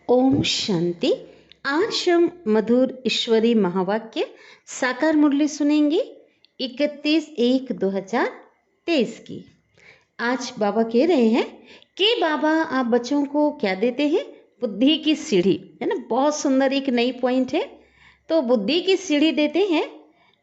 ओम शांति। आज हम मधुर ईश्वरी महावाक्य साकार मुरली सुनेंगे 31/1/2023 की। आज बाबा कह रहे हैं कि बाबा आप बच्चों को क्या देते हैं? बुद्धि की सीढ़ी, है ना। बहुत सुंदर एक नई पॉइंट है। तो बुद्धि की सीढ़ी देते हैं,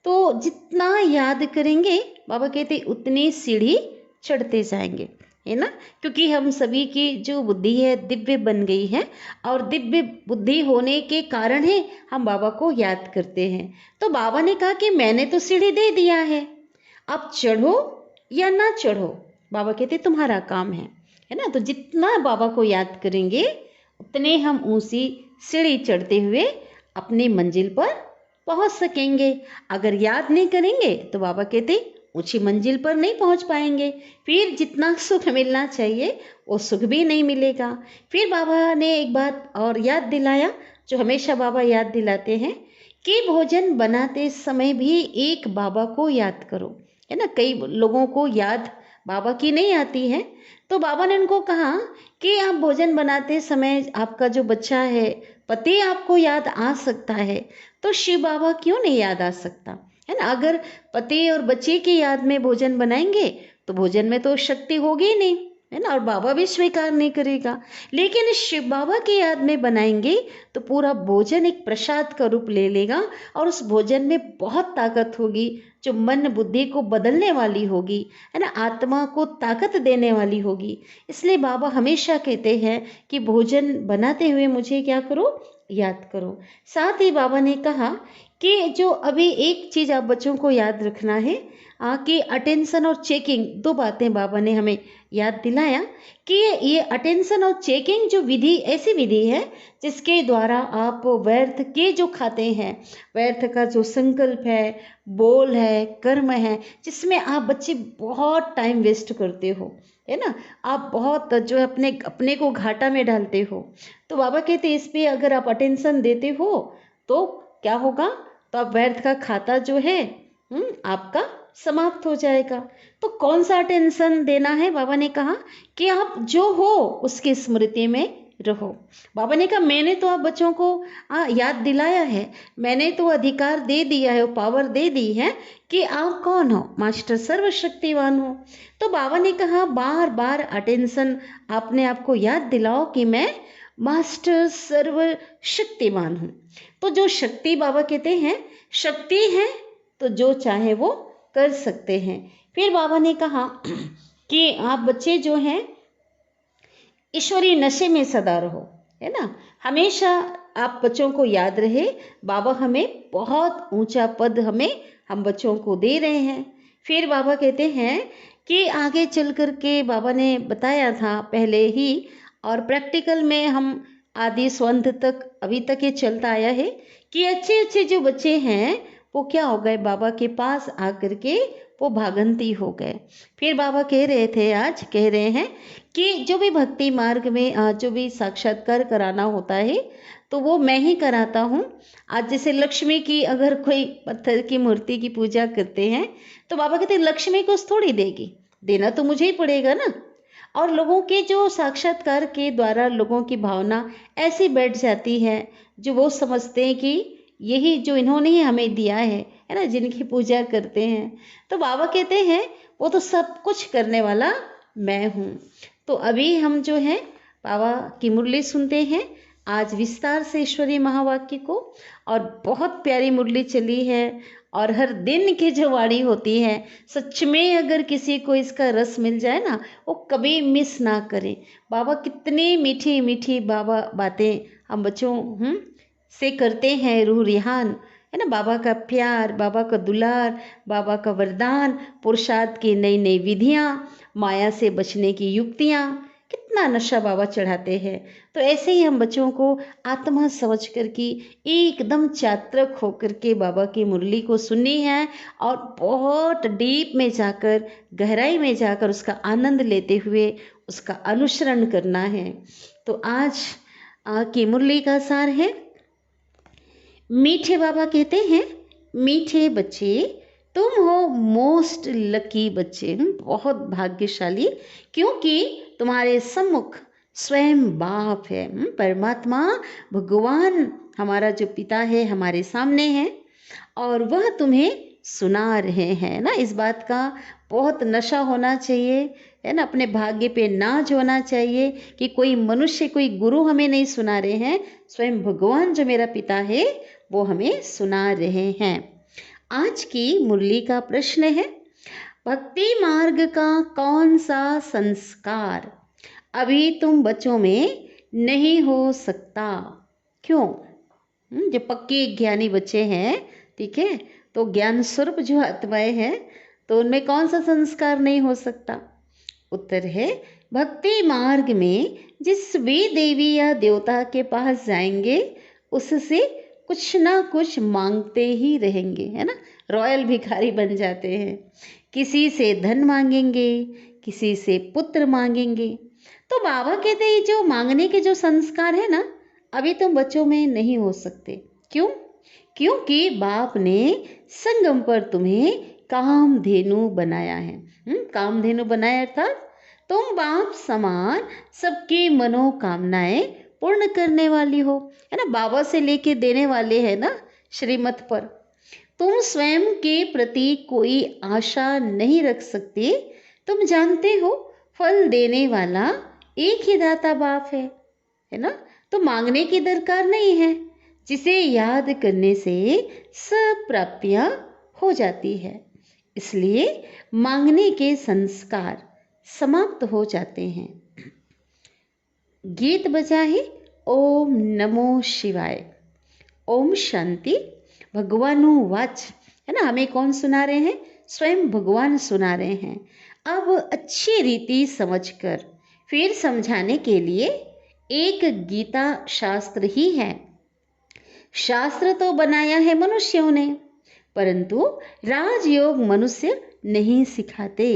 तो जितना याद करेंगे बाबा कहते उतनी सीढ़ी चढ़ते जाएंगे, है ना। क्योंकि हम सभी की जो बुद्धि है दिव्य बन गई है, और दिव्य बुद्धि होने के कारण ही हम बाबा को याद करते हैं। तो बाबा ने कहा कि मैंने तो सीढ़ी दे दिया है, अब चढ़ो या ना चढ़ो, बाबा कहते तुम्हारा काम है ना। तो जितना बाबा को याद करेंगे उतने हम ऊंची सीढ़ी चढ़ते हुए अपनी मंजिल पर पहुंच सकेंगे। अगर याद नहीं करेंगे तो बाबा कहते ऊंची मंजिल पर नहीं पहुंच पाएंगे, फिर जितना सुख मिलना चाहिए वो सुख भी नहीं मिलेगा। फिर बाबा ने एक बात और याद दिलाया, जो हमेशा बाबा याद दिलाते हैं, कि भोजन बनाते समय भी एक बाबा को याद करो, है ना। कई लोगों को याद बाबा की नहीं आती है, तो बाबा ने उनको कहा कि आप भोजन बनाते समय आपका जो बच्चा है, पति आपको याद आ सकता है, तो शिव बाबा क्यों नहीं याद आ सकता, है ना। अगर पति और बच्चे की याद में भोजन बनाएंगे तो भोजन में तो शक्ति होगी ही नहीं, है ना, और बाबा भी स्वीकार नहीं करेगा। लेकिन शिव बाबा की याद में बनाएंगे तो पूरा भोजन एक प्रसाद का रूप ले लेगा, और उस भोजन में बहुत ताकत होगी, जो मन बुद्धि को बदलने वाली होगी, है ना, आत्मा को ताकत देने वाली होगी। इसलिए बाबा हमेशा कहते हैं कि भोजन बनाते हुए मुझे क्या करो, याद करो। साथ ही बाबा ने कहा कि जो अभी एक चीज़ आप बच्चों को याद रखना है, कि अटेंशन और चेकिंग, दो बातें बाबा ने हमें याद दिलाया कि ये अटेंशन और चेकिंग जो विधि, ऐसी विधि है जिसके द्वारा आप व्यर्थ के जो खाते हैं, व्यर्थ का जो संकल्प है, बोल है, कर्म है, जिसमें आप बच्चे बहुत टाइम वेस्ट करते हो, है ना, आप बहुत जो है अपने अपने को घाटा में डालते हो। तो बाबा कहते इस पे अगर आप अटेंशन देते हो तो क्या होगा, तो आप व्यर्थ का खाता जो है आपका समाप्त हो जाएगा। तो कौन सा अटेंशन देना है, बाबा ने कहा कि आप जो हो उसकी स्मृति में रहो। बाबा ने कहा मैंने तो आप बच्चों को याद दिलाया है, मैंने तो अधिकार दे दिया है, पावर दे दी है कि आप कौन हो, मास्टर सर्वशक्तिवान हो। तो बाबा ने कहा बार बार अटेंशन आपने आपको याद दिलाओ कि मैं मास्टर सर्वशक्तिवान हूँ। तो जो शक्ति, बाबा कहते हैं शक्ति है तो जो चाहे वो कर सकते हैं। फिर बाबा ने कहा कि आप बच्चे जो हैं ईश्वरीय नशे में सदा रहो, है ना। हमेशा आप बच्चों को याद रहे बाबा हमें बहुत ऊंचा पद हम बच्चों को दे रहे हैं। फिर बाबा कहते हैं कि आगे चल कर के बाबा ने बताया था पहले ही, और प्रैक्टिकल में हम आदि स्वंत तक अभी तक ये चलता आया है, कि अच्छे अच्छे जो बच्चे हैं वो क्या हो गए, बाबा के पास आकर के वो भागंती हो गए। फिर बाबा कह रहे थे, आज कह रहे हैं कि जो भी भक्ति मार्ग में जो भी साक्षात्कार कराना होता है तो वो मैं ही कराता हूँ। आज जैसे लक्ष्मी की अगर कोई पत्थर की मूर्ति की पूजा करते हैं तो बाबा कहते हैं लक्ष्मी को थोड़ी देगी, देना तो मुझे ही पड़ेगा ना। और लोगों के जो साक्षात्कार के द्वारा लोगों की भावना ऐसी बैठ जाती है, जो वो समझते हैं कि यही जो इन्होंने ही हमें दिया है ना, जिनकी पूजा करते हैं। तो बाबा कहते हैं वो तो सब कुछ करने वाला मैं हूँ। तो अभी हम जो है बाबा की मुरली सुनते हैं, आज विस्तार से ईश्वरीय महावाक्य को, और बहुत प्यारी मुरली चली है। और हर दिन की जो वाणी होती है, सच में अगर किसी को इसका रस मिल जाए ना, वो कभी मिस ना करे। बाबा कितनी मीठी मीठी बाबा बातें हम बच्चों से करते हैं, रूह रिहान, है ना। बाबा का प्यार, बाबा का दुलार, बाबा का वरदान, पुरुषार्थ की नई नई विधियाँ, माया से बचने की युक्तियाँ, कितना नशा बाबा चढ़ाते हैं। तो ऐसे ही हम बच्चों को आत्मा समझ कर की एकदम चात्रक होकर के बाबा की मुरली को सुननी है, और बहुत डीप में जाकर, गहराई में जाकर उसका आनंद लेते हुए उसका अनुसरण करना है। तो आज की मुरली का सार है, मीठे बाबा कहते हैं मीठे बच्चे तुम हो मोस्ट लकी बच्चे, बहुत भाग्यशाली, क्योंकि तुम्हारे सम्मुख स्वयं बाप है। परमात्मा भगवान हमारा जो पिता है हमारे सामने है और वह तुम्हें सुना रहे हैं ना। इस बात का बहुत नशा होना चाहिए, है ना। अपने भाग्य पे नाज होना चाहिए कि कोई मनुष्य, कोई गुरु हमें नहीं सुना रहे हैं, स्वयं भगवान जो मेरा पिता है वो हमें सुना रहे हैं। आज की मुरली का प्रश्न है, भक्ति मार्ग का कौन सा संस्कार अभी तुम बच्चों में नहीं हो सकता, क्यों? जो पक्के ज्ञानी बच्चे हैं, ठीक है, तो ज्ञान स्वरूप जो आत्माएं हैं, तो उनमें कौन सा संस्कार नहीं हो सकता? उत्तर है, भक्ति मार्ग में जिस भी देवी या देवता के पास जाएंगे उससे कुछ ना कुछ मांगते ही रहेंगे, है ना। रॉयल भिखारी बन जाते हैं। किसी से धन मांगेंगे, किसी से पुत्र मांगेंगे। तो बाबा कहते हैं जो मांगने के जो संस्कार है ना, अभी तुम बच्चों में नहीं हो सकते। क्यों? क्योंकि बाप ने संगम पर तुम्हें कामधेनु बनाया है। कामधेनु बनाया अर्थात तुम बाप समान सबकी मनोकामनाएं पूर्ण करने वाली हो, है ना। बाबा से लेके देने वाले हैं ना श्रीमत पर। तुम स्वयं के प्रति कोई आशा नहीं रख सकते। तुम जानते हो फल देने वाला एक ही दाता बाप है ना। तो मांगने की दरकार नहीं है, जिसे याद करने से सब प्राप्तियां हो जाती है। इसलिए मांगने के संस्कार समाप्त हो जाते हैं। गीत बजा है ओम नमो शिवाय। ओम शांति। भगवानु वाच, है ना। हमें कौन सुना रहे हैं? स्वयं भगवान सुना रहे हैं। अब अच्छी रीति समझकर फिर समझाने के लिए एक गीता शास्त्र ही है। शास्त्र तो बनाया है मनुष्यों ने, परंतु राजयोग मनुष्य नहीं सिखाते।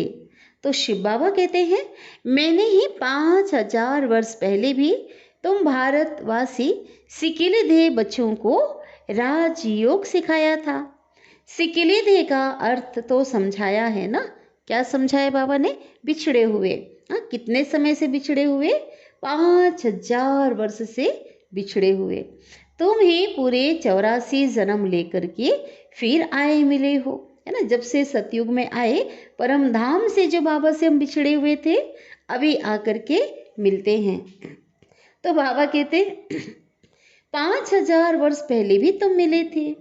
तो शिव बाबा कहते हैं, मैंने ही 5000 वर्ष पहले भी तुम भारतवासी सिकिलिधे बच्चों को राजयोग सिखाया था। सिकिलिधे का अर्थ तो समझाया है ना। क्या समझाया बाबा ने? बिछड़े हुए। कितने समय से बिछड़े हुए? 5000 वर्ष से बिछड़े हुए। तुम ही पूरे 84 जन्म लेकर के फिर आए मिले हो, है ना। जब से सतयुग में आए, परम धाम से जो बाबा से हम बिछड़े हुए थे, अभी आकर के मिलते हैं। तो बाबा कहते 5000 वर्ष पहले भी तुम मिले थे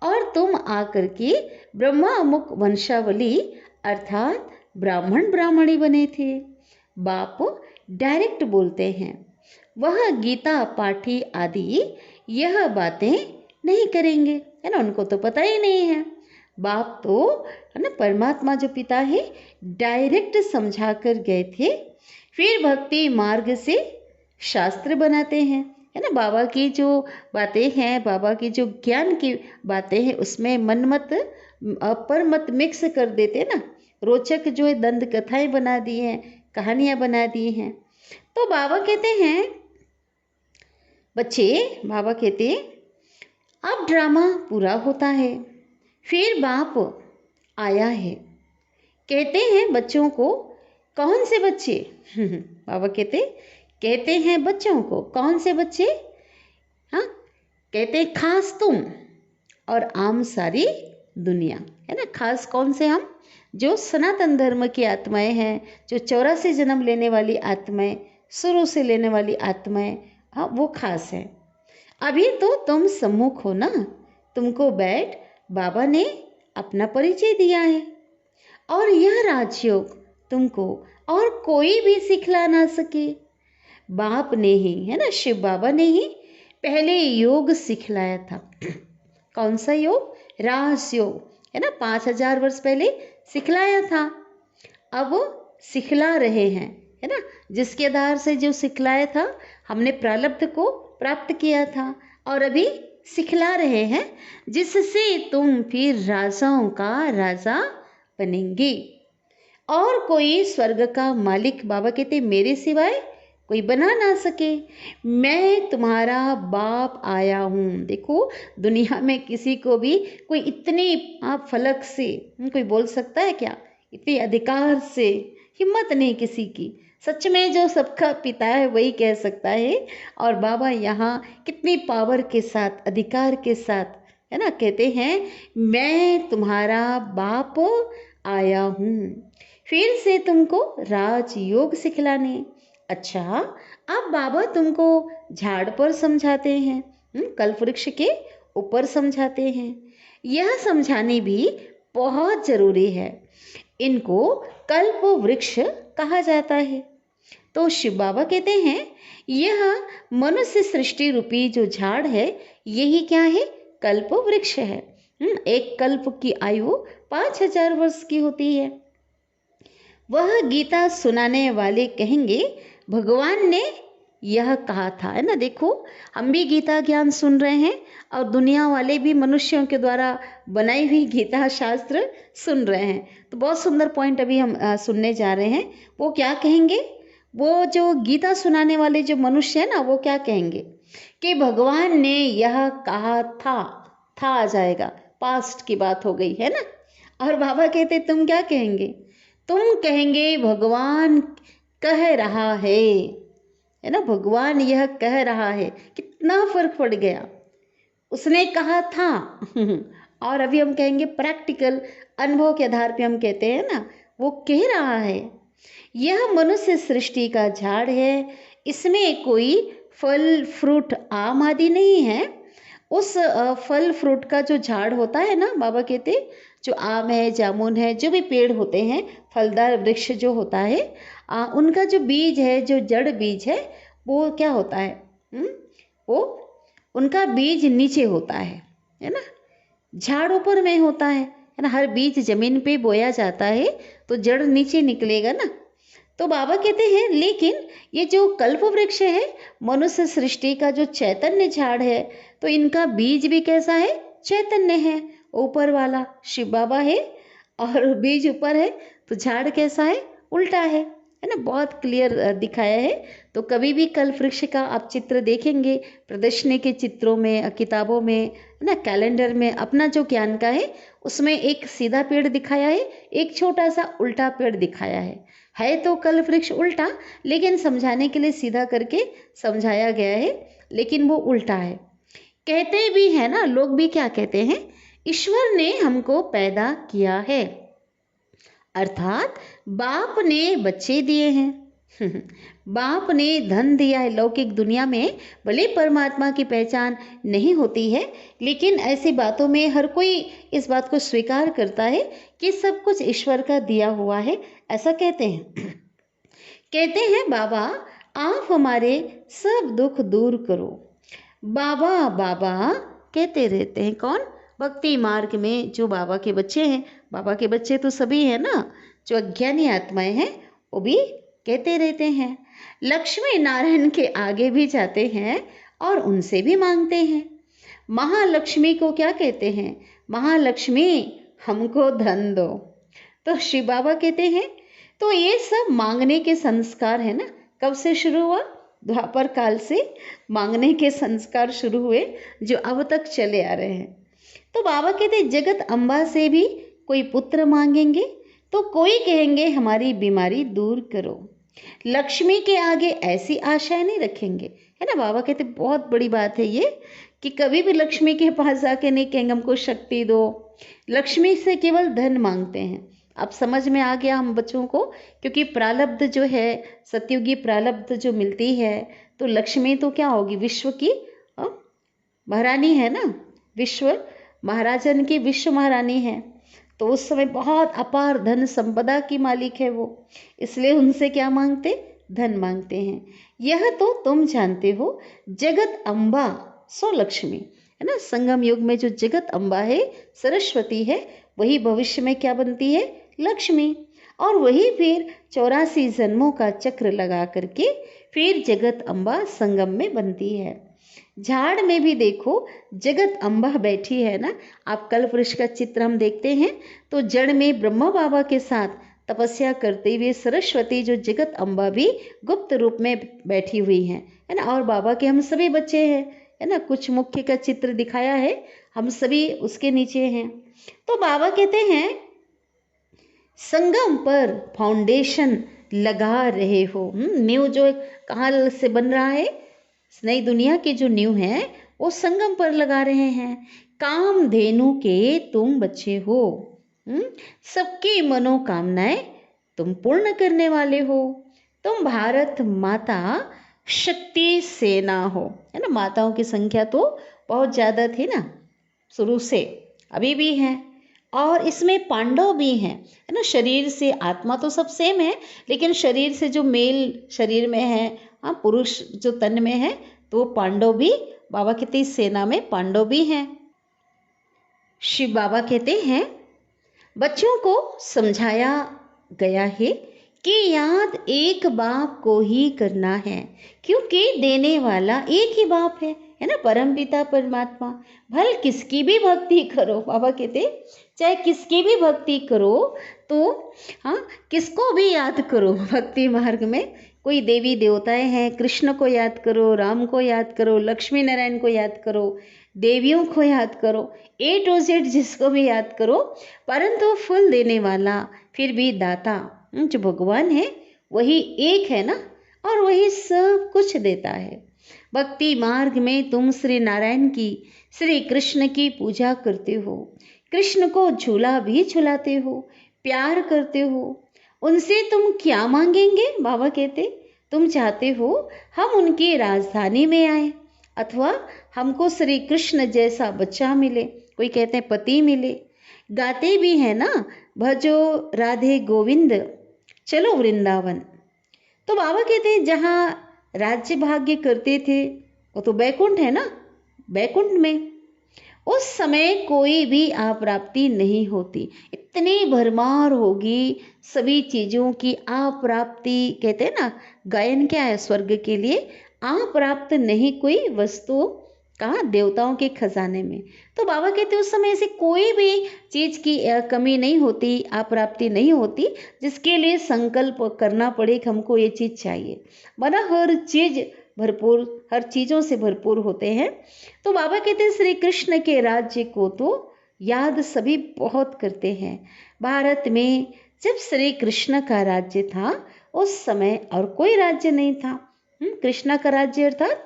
और तुम आकर के ब्रह्मा अमुक वंशावली अर्थात ब्राह्मण ब्राह्मणी बने थे। बाप डायरेक्ट बोलते हैं, वह गीता पाठी आदि यह बातें नहीं करेंगे, है ना। उनको तो पता ही नहीं है। बाप तो, है ना, परमात्मा जो पिता है डायरेक्ट समझा कर गए थे। फिर भक्ति मार्ग से शास्त्र बनाते हैं, है ना। बाबा की जो बातें हैं, बाबा की जो ज्ञान की बातें हैं, उसमें मनमत परमत मिक्स कर देते ना। रोचक जो है दंत कथाएं बना दी हैं, कहानियां बना दी हैं। तो बाबा कहते हैं, बच्चे, बाबा कहते अब ड्रामा पूरा होता है, फिर बाप आया है। कहते हैं बच्चों को, कौन से बच्चे? बाबा कहते हैं बच्चों को, कौन से बच्चे? हाँ, कहते खास तुम और आम सारी दुनिया, है ना। खास कौन से? हम जो सनातन धर्म की आत्माएं हैं, जो 84 जन्म लेने वाली आत्माएं, शुरू से लेने वाली आत्माएं, हाँ, वो खास है। अभी तो तुम सम्मुख हो ना, तुमको बैठ बाबा ने अपना परिचय दिया है और यह राजयोग तुमको और कोई भी सिखला ना सके। बाप ने ही, है ना, शिव बाबा ने ही पहले योग सिखलाया था। कौन सा योग? राजयोग, है ना। 5000 वर्ष पहले सिखलाया था, अब सिखला रहे हैं, है ना। जिसके आधार से जो सिखलाया था, हमने प्रारब्ध को प्राप्त किया था और अभी सिखला रहे हैं, जिससे तुम फिर राजाओं का राजा बनेंगे और कोई स्वर्ग का मालिक, बाबा कहते मेरे सिवाय कोई बना ना सके। मैं तुम्हारा बाप आया हूँ। देखो, दुनिया में किसी को भी कोई इतनी फलक से कोई बोल सकता है क्या? इतने अधिकार से हिम्मत नहीं किसी की। सच में जो सबका पिता है वही कह सकता है। और बाबा यहाँ कितनी पावर के साथ, अधिकार के साथ, है ना, कहते हैं मैं तुम्हारा बाप आया हूँ फिर से तुमको राजयोग सिखलाने। अच्छा, अब बाबा तुमको झाड़ पर समझाते हैं, कल्प वृक्ष के ऊपर समझाते हैं। यह समझाने भी बहुत जरूरी है। इनको कल्प वृक्ष कहा जाता है। तो शिव बाबा कहते हैं यह मनुष्य सृष्टि रूपी जो झाड़ है यही क्या है, कल्प वृक्ष है। एक कल्प की आयु 5000 वर्ष की होती है। वह गीता सुनाने वाले कहेंगे भगवान ने यह कहा था, है ना। देखो, हम भी गीता ज्ञान सुन रहे हैं और दुनिया वाले भी मनुष्यों के द्वारा बनाई हुई गीता शास्त्र सुन रहे हैं। तो बहुत सुंदर पॉइंट अभी हम सुनने जा रहे हैं। वो क्या कहेंगे, वो जो गीता सुनाने वाले जो मनुष्य है ना, वो क्या कहेंगे कि भगवान ने यह कहा था आ जाएगा, पास्ट की बात हो गई है ना। और बाबा कहते तुम क्या कहेंगे, तुम कहेंगे भगवान कह रहा है ना। भगवान यह कह रहा है, कितना फर्क पड़ गया। उसने कहा था और अभी हम कहेंगे प्रैक्टिकल अनुभव के आधार पे हम कहते हैं ना, वो कह रहा है यह मनुष्य सृष्टि का झाड़ है, इसमें कोई फल फ्रूट आम आदि नहीं है। उस फल फ्रूट का जो झाड़ होता है ना, बाबा कहते जो आम है, जामुन है, जो भी पेड़ होते हैं, फलदार वृक्ष जो होता है, उनका जो बीज है, जो जड़ बीज है, वो क्या होता है, वो उनका बीज नीचे होता है ना। झाड़ ऊपर में होता है ना। हर बीज जमीन पे बोया जाता है तो जड़ नीचे निकलेगा ना। तो बाबा कहते हैं लेकिन ये जो कल्प वृक्ष है, मनुष्य सृष्टि का जो चैतन्य झाड़ है, तो इनका बीज भी कैसा है, चैतन्य है, ऊपर वाला शिव बाबा है और बीज ऊपर है, तो झाड़ कैसा है, उल्टा है ना। बहुत क्लियर दिखाया है। तो कभी भी कल्प वृक्ष का आप चित्र देखेंगे प्रदर्शनी के चित्रों में, किताबों में, है ना, कैलेंडर में, अपना जो ज्ञान का है उसमें एक सीधा पेड़ दिखाया है, एक छोटा सा उल्टा पेड़ दिखाया है तो कल्प वृक्ष उल्टा, लेकिन समझाने के लिए सीधा करके समझाया गया है, लेकिन वो उल्टा है। कहते भी है ना, लोग भी क्या कहते हैं, ईश्वर ने हमको पैदा किया है, अर्थात बाप ने बच्चे दिए हैं बाप ने धन दिया है। लौकिक दुनिया में भले परमात्मा की पहचान नहीं होती है, लेकिन ऐसी बातों में हर कोई इस बात को स्वीकार करता है कि सब कुछ ईश्वर का दिया हुआ है, ऐसा कहते हैं कहते हैं बाबा आप हमारे सब दुख दूर करो। बाबा बाबा कहते रहते हैं। कौन, भक्ति मार्ग में जो बाबा के बच्चे हैं, बाबा के बच्चे तो सभी हैं ना, जो अज्ञानी आत्माएं हैं वो भी कहते रहते हैं। लक्ष्मी नारायण के आगे भी जाते हैं और उनसे भी मांगते हैं। महालक्ष्मी को क्या कहते हैं, महालक्ष्मी हमको धन दो। तो शिव बाबा कहते हैं तो ये सब मांगने के संस्कार है ना, कब से शुरू हुआ, द्वापर काल से मांगने के संस्कार शुरू हुए जो अब तक चले आ रहे हैं। तो बाबा कहते जगत अम्बा से भी कोई पुत्र मांगेंगे तो कोई कहेंगे हमारी बीमारी दूर करो। लक्ष्मी के आगे ऐसी आशाएं नहीं रखेंगे, है ना। बाबा कहते बहुत बड़ी बात है ये कि कभी भी लक्ष्मी के पास जाके नहीं कहेंगे हमको शक्ति दो। लक्ष्मी से केवल धन मांगते हैं। अब समझ में आ गया हम बच्चों को, क्योंकि प्रारब्ध जो है, सतयुगी प्रारब्ध जो मिलती है, तो लक्ष्मी तो क्या होगी, विश्व की महारानी है ना, विश्व महाराजन की विश्व महारानी है। तो उस समय बहुत अपार धन संपदा की मालिक है वो, इसलिए उनसे क्या मांगते, धन मांगते हैं। यह तो तुम जानते हो जगत अम्बा सो लक्ष्मी, है ना। संगम युग में जो जगत अम्बा है, सरस्वती है, वही भविष्य में क्या बनती है, लक्ष्मी। और वही फिर 84 जन्मों का चक्र लगा करके फिर जगत अम्बा संगम में बनती है। झाड़ में भी देखो जगत अम्बा बैठी है ना। आप कल्प वृक्ष का चित्र हम देखते हैं तो जड़ में ब्रह्मा बाबा के साथ तपस्या करते हुए सरस्वती जो जगत अम्बा भी गुप्त रूप में बैठी हुई है ना। और बाबा के हम सभी बच्चे हैं, है ना। कुछ मुख्य का चित्र दिखाया है, हम सभी उसके नीचे हैं। तो बाबा कहते हैं संगम पर फाउंडेशन लगा रहे हो। नींव जो कहाँ से बन रहा है, इस नई दुनिया की जो नींव है वो संगम पर लगा रहे हैं। कामधेनु के तुम बच्चे हो, सबकी मनोकामनाएं तुम पूर्ण करने वाले हो। तुम भारत माता शक्ति सेना हो, है ना। माताओं की संख्या तो बहुत ज़्यादा थी ना शुरू से, अभी भी है। और इसमें पांडव भी हैं, है ना। शरीर से आत्मा तो सब सेम है, लेकिन शरीर से जो मेल शरीर में है, हाँ, पुरुष जो तन में है, तो पांडव भी, बाबा कहते इस सेना में पांडव भी हैं। शिव बाबा कहते हैं बच्चों को समझाया गया है कि याद एक बाप को ही करना है, क्योंकि देने वाला एक ही बाप है ना, परम पिता परमात्मा। भल किसकी भी भक्ति करो, बाबा कहते चाहे किसकी भी भक्ति करो, तो हाँ, किसको भी याद करो भक्ति मार्ग में। कोई देवी देवताएं हैं, कृष्ण को याद करो, राम को याद करो, लक्ष्मी नारायण को याद करो, देवियों को याद करो, A to Z जिसको भी याद करो, परंतु फल देने वाला फिर भी दाता जो भगवान है वही एक है ना, और वही सब कुछ देता है। भक्ति मार्ग में तुम श्री नारायण की, श्री कृष्ण की पूजा करते हो, कृष्ण को झूला भी झुलाते हो, प्यार करते हो। उनसे तुम क्या मांगेंगे, बाबा कहते तुम चाहते हो हम उनकी राजधानी में आए, अथवा हमको श्री कृष्ण जैसा बच्चा मिले, कोई कहते हैं पति मिले। गाते भी है ना, भजो राधे गोविंद चलो वृंदावन। तो बाबा कहते हैं जहाँ राज्य भाग्य करते थे वो तो बैकुंठ है ना, बैकुंठ में उस समय कोई भी अप्राप्ति नहीं होती। इतनी भरमार होगी सभी चीज़ों की, अप्राप्ति कहते हैं ना, गायन क्या है स्वर्ग के लिए, अप्राप्त नहीं कोई वस्तु, कहाँ देवताओं के खजाने में। तो बाबा कहते उस समय ऐसे कोई भी चीज़ की कमी नहीं होती, अप्राप्ति नहीं होती, जिसके लिए संकल्प करना पड़े कि हमको ये चीज़ चाहिए। माना हर चीज़ भरपूर, हर चीज़ों से भरपूर होते हैं। तो बाबा कहते हैं श्री कृष्ण के राज्य को तो याद सभी बहुत करते हैं। भारत में जब श्री कृष्ण का राज्य था उस समय और कोई राज्य नहीं था। कृष्ण का राज्य अर्थात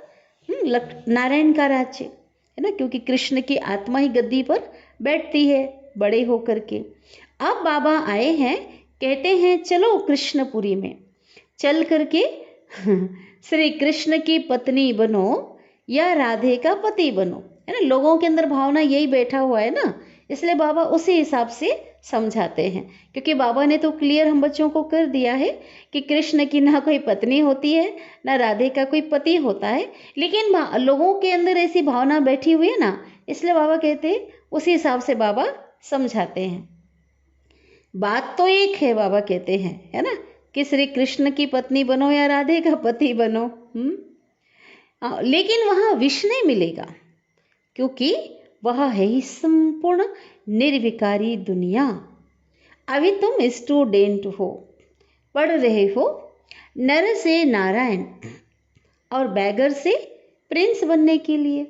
नारायण का राज्य है ना, क्योंकि कृष्ण की आत्मा ही गद्दी पर बैठती है बड़े होकर के। अब बाबा आए हैं, कहते हैं चलो कृष्णपुरी में चल करके श्री कृष्ण की पत्नी बनो या राधे का पति बनो, है ना। लोगों के अंदर भावना यही बैठा हुआ है ना, इसलिए बाबा उसी हिसाब से समझाते हैं, क्योंकि बाबा ने तो क्लियर हम बच्चों को कर दिया है कि कृष्ण की ना कोई पत्नी होती है ना राधे का कोई पति होता है, लेकिन लोगों के अंदर ऐसी भावना बैठी हुई है ना, इसलिए बाबा कहते हैं उसी हिसाब से बाबा समझाते हैं। बात तो एक है, बाबा कहते हैं, है ना, कि श्री कृष्ण की पत्नी बनो या राधे का पति बनो, लेकिन वहाँ विष नहीं मिलेगा, क्योंकि वह है ही संपूर्ण निर्विकारी दुनिया। अभी तुम स्टूडेंट हो, पढ़ रहे हो नर से नारायण और बैगर से प्रिंस बनने के लिए।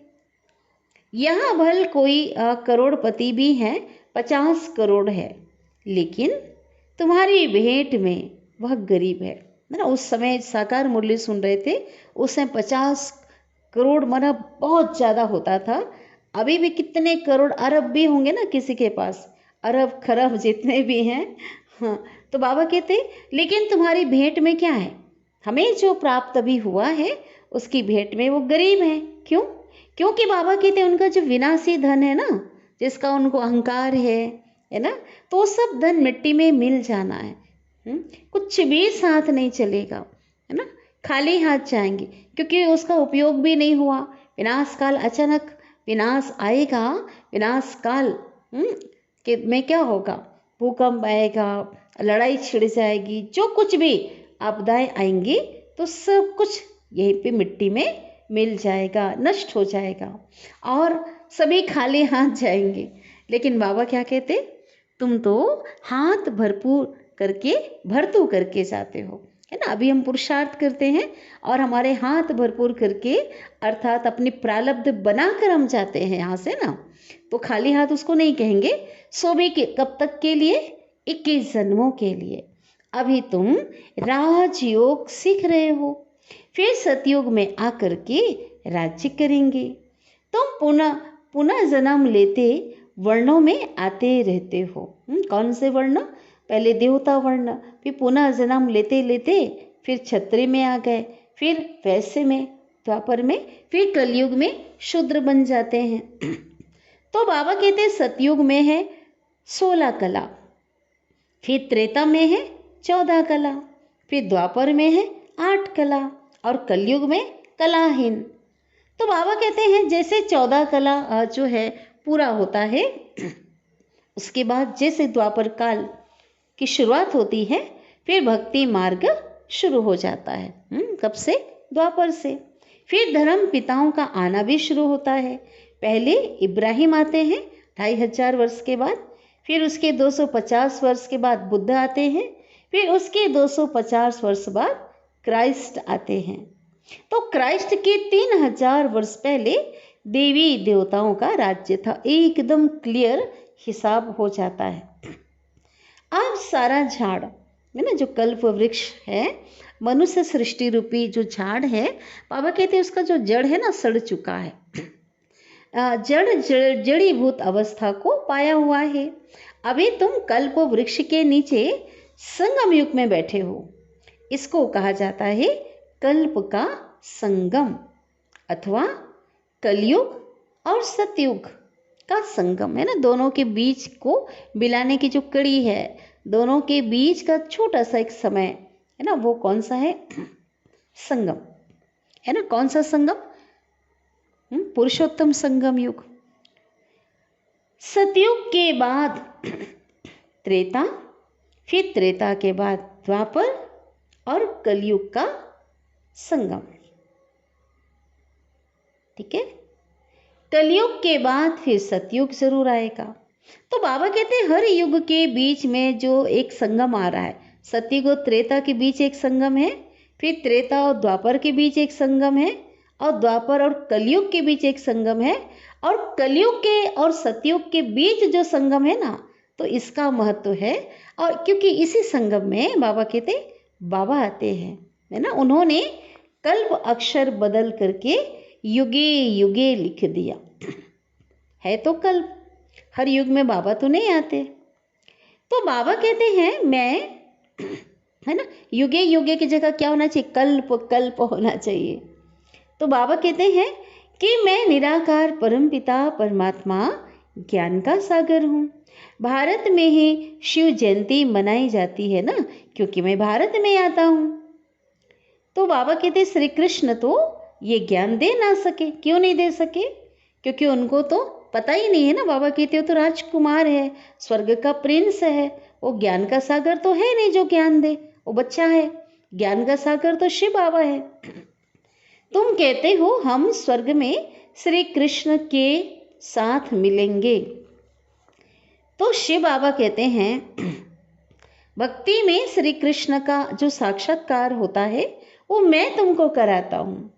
यहाँ भल कोई करोड़पति भी है, 50 करोड़ है, लेकिन तुम्हारी भेंट में वह गरीब है ना। उस समय साकार मुरली सुन रहे थे, उस समय 50 करोड़ माना बहुत ज़्यादा होता था। अभी भी कितने करोड़ अरब भी होंगे ना किसी के पास, अरब खरब जितने भी हैं। हाँ, तो बाबा कहते लेकिन तुम्हारी भेंट में क्या है, हमें जो प्राप्त अभी हुआ है उसकी भेंट में वो गरीब है। क्यों? क्योंकि बाबा कहते उनका जो विनाशी धन है ना, जिसका उनको अहंकार है ना, तो वो सब धन मिट्टी में मिल जाना है। कुछ भी साथ नहीं चलेगा, है ना, खाली हाथ जाएंगे, क्योंकि उसका उपयोग भी नहीं हुआ। विनाश काल, अचानक विनाश आएगा, विनाश काल के में क्या होगा, भूकंप आएगा, लड़ाई छिड़ जाएगी, जो कुछ भी आपदाएं आएंगी तो सब कुछ यहीं पे मिट्टी में मिल जाएगा, नष्ट हो जाएगा और सभी खाली हाथ जाएंगे। लेकिन बाबा क्या कहते, तुम तो हाथ भरपूर करके भरतू करके जाते हो, है ना। अभी हम पुरुषार्थ करते हैं और हमारे हाथ भरपूर करके, अर्थात अपनी प्रारब्ध बनाकर हम जाते हैं यहाँ से ना, तो खाली हाथ उसको नहीं कहेंगे। सो भी कब तक के लिए, 21 जन्मों के लिए। अभी तुम राजयोग सीख रहे हो, फिर सतयुग में आकर के राज्य करेंगे। तुम पुनः पुनः जन्म लेते वर्णों में आते रहते हो। कौन से वर्ण? पहले देवता वर्ण, फिर पुनः जन्म लेते लेते फिर क्षत्रिय में आ गए, फिर वैश्य में, द्वापर में, फिर कलयुग में शूद्र बन जाते हैं। तो बाबा कहते हैं सतयुग में है 16 कला, फिर त्रेता में है 14 कला, फिर द्वापर में है 8 कला और कलयुग में कलाहीन। तो बाबा कहते हैं जैसे 14 कला जो है पूरा होता है, उसके बाद जैसे द्वापर काल की शुरुआत होती है, फिर भक्ति मार्ग शुरू हो जाता है। कब से? द्वापर से। फिर धर्म पिताओं का आना भी शुरू होता है। पहले इब्राहिम आते हैं 2500 वर्ष के बाद, फिर उसके 250 वर्ष के बाद बुद्ध आते हैं, फिर उसके 250 वर्ष बाद क्राइस्ट आते हैं। तो क्राइस्ट के 3000 वर्ष पहले देवी देवताओं का राज्य था। एकदम क्लियर हिसाब हो जाता है। अब सारा झाड़ है ना, जो कल्प वृक्ष है, मनुष्य सृष्टि रूपी जो झाड़ है, बाबा कहते हैं उसका जो जड़ है ना सड़ चुका है। जड़ीभूत अवस्था को पाया हुआ है। अभी तुम कल्प वृक्ष के नीचे संगम युग में बैठे हो। इसको कहा जाता है कल्प का संगम, अथवा कलयुग और सतयुग का संगम है ना। दोनों के बीच को मिलाने की जो कड़ी है, दोनों के बीच का छोटा सा एक समय है ना, वो कौन सा है? संगम है ना। कौन सा संगम? पुरुषोत्तम संगम युग। सतयुग के बाद त्रेता, फिर त्रेता के बाद द्वापर और कलयुग का संगम। ठीक है। कलयुग के बाद फिर सतयुग जरूर आएगा। तो बाबा कहते हैं हर युग के बीच में जो एक संगम आ रहा है, सतयुग और त्रेता के बीच एक संगम है, फिर त्रेता और द्वापर के बीच एक संगम है, और द्वापर और कलयुग के बीच एक संगम है, और कलयुग के और सतयुग के बीच जो संगम है ना, तो इसका महत्व है। और क्योंकि इसी संगम में बाबा कहते बाबा आते हैं है ना, उन्होंने कल्प अक्षर बदल करके युगे युगे लिख दिया है। तो कल्प, हर युग में बाबा तो नहीं आते। तो बाबा कहते हैं मैं है ना, युगे युगे की जगह क्या होना चाहिए? कल्प कल्प होना चाहिए। तो बाबा कहते हैं कि मैं निराकार परमपिता परमात्मा ज्ञान का सागर हूँ। भारत में ही शिव जयंती मनाई जाती है ना, क्योंकि मैं भारत में आता हूँ। तो बाबा कहते श्री कृष्ण तो ये ज्ञान दे ना सके। क्यों नहीं दे सके? क्योंकि उनको तो पता ही नहीं है ना। बाबा कहते हो तो राजकुमार है, स्वर्ग का प्रिंस है, वो ज्ञान का सागर तो है नहीं जो ज्ञान दे, वो बच्चा है। ज्ञान का सागर तो शिव बाबा है। तुम कहते हो हम स्वर्ग में श्री कृष्ण के साथ मिलेंगे। तो शिव बाबा कहते हैं भक्ति में श्री कृष्ण का जो साक्षात्कार होता है वो मैं तुमको कराता हूँ।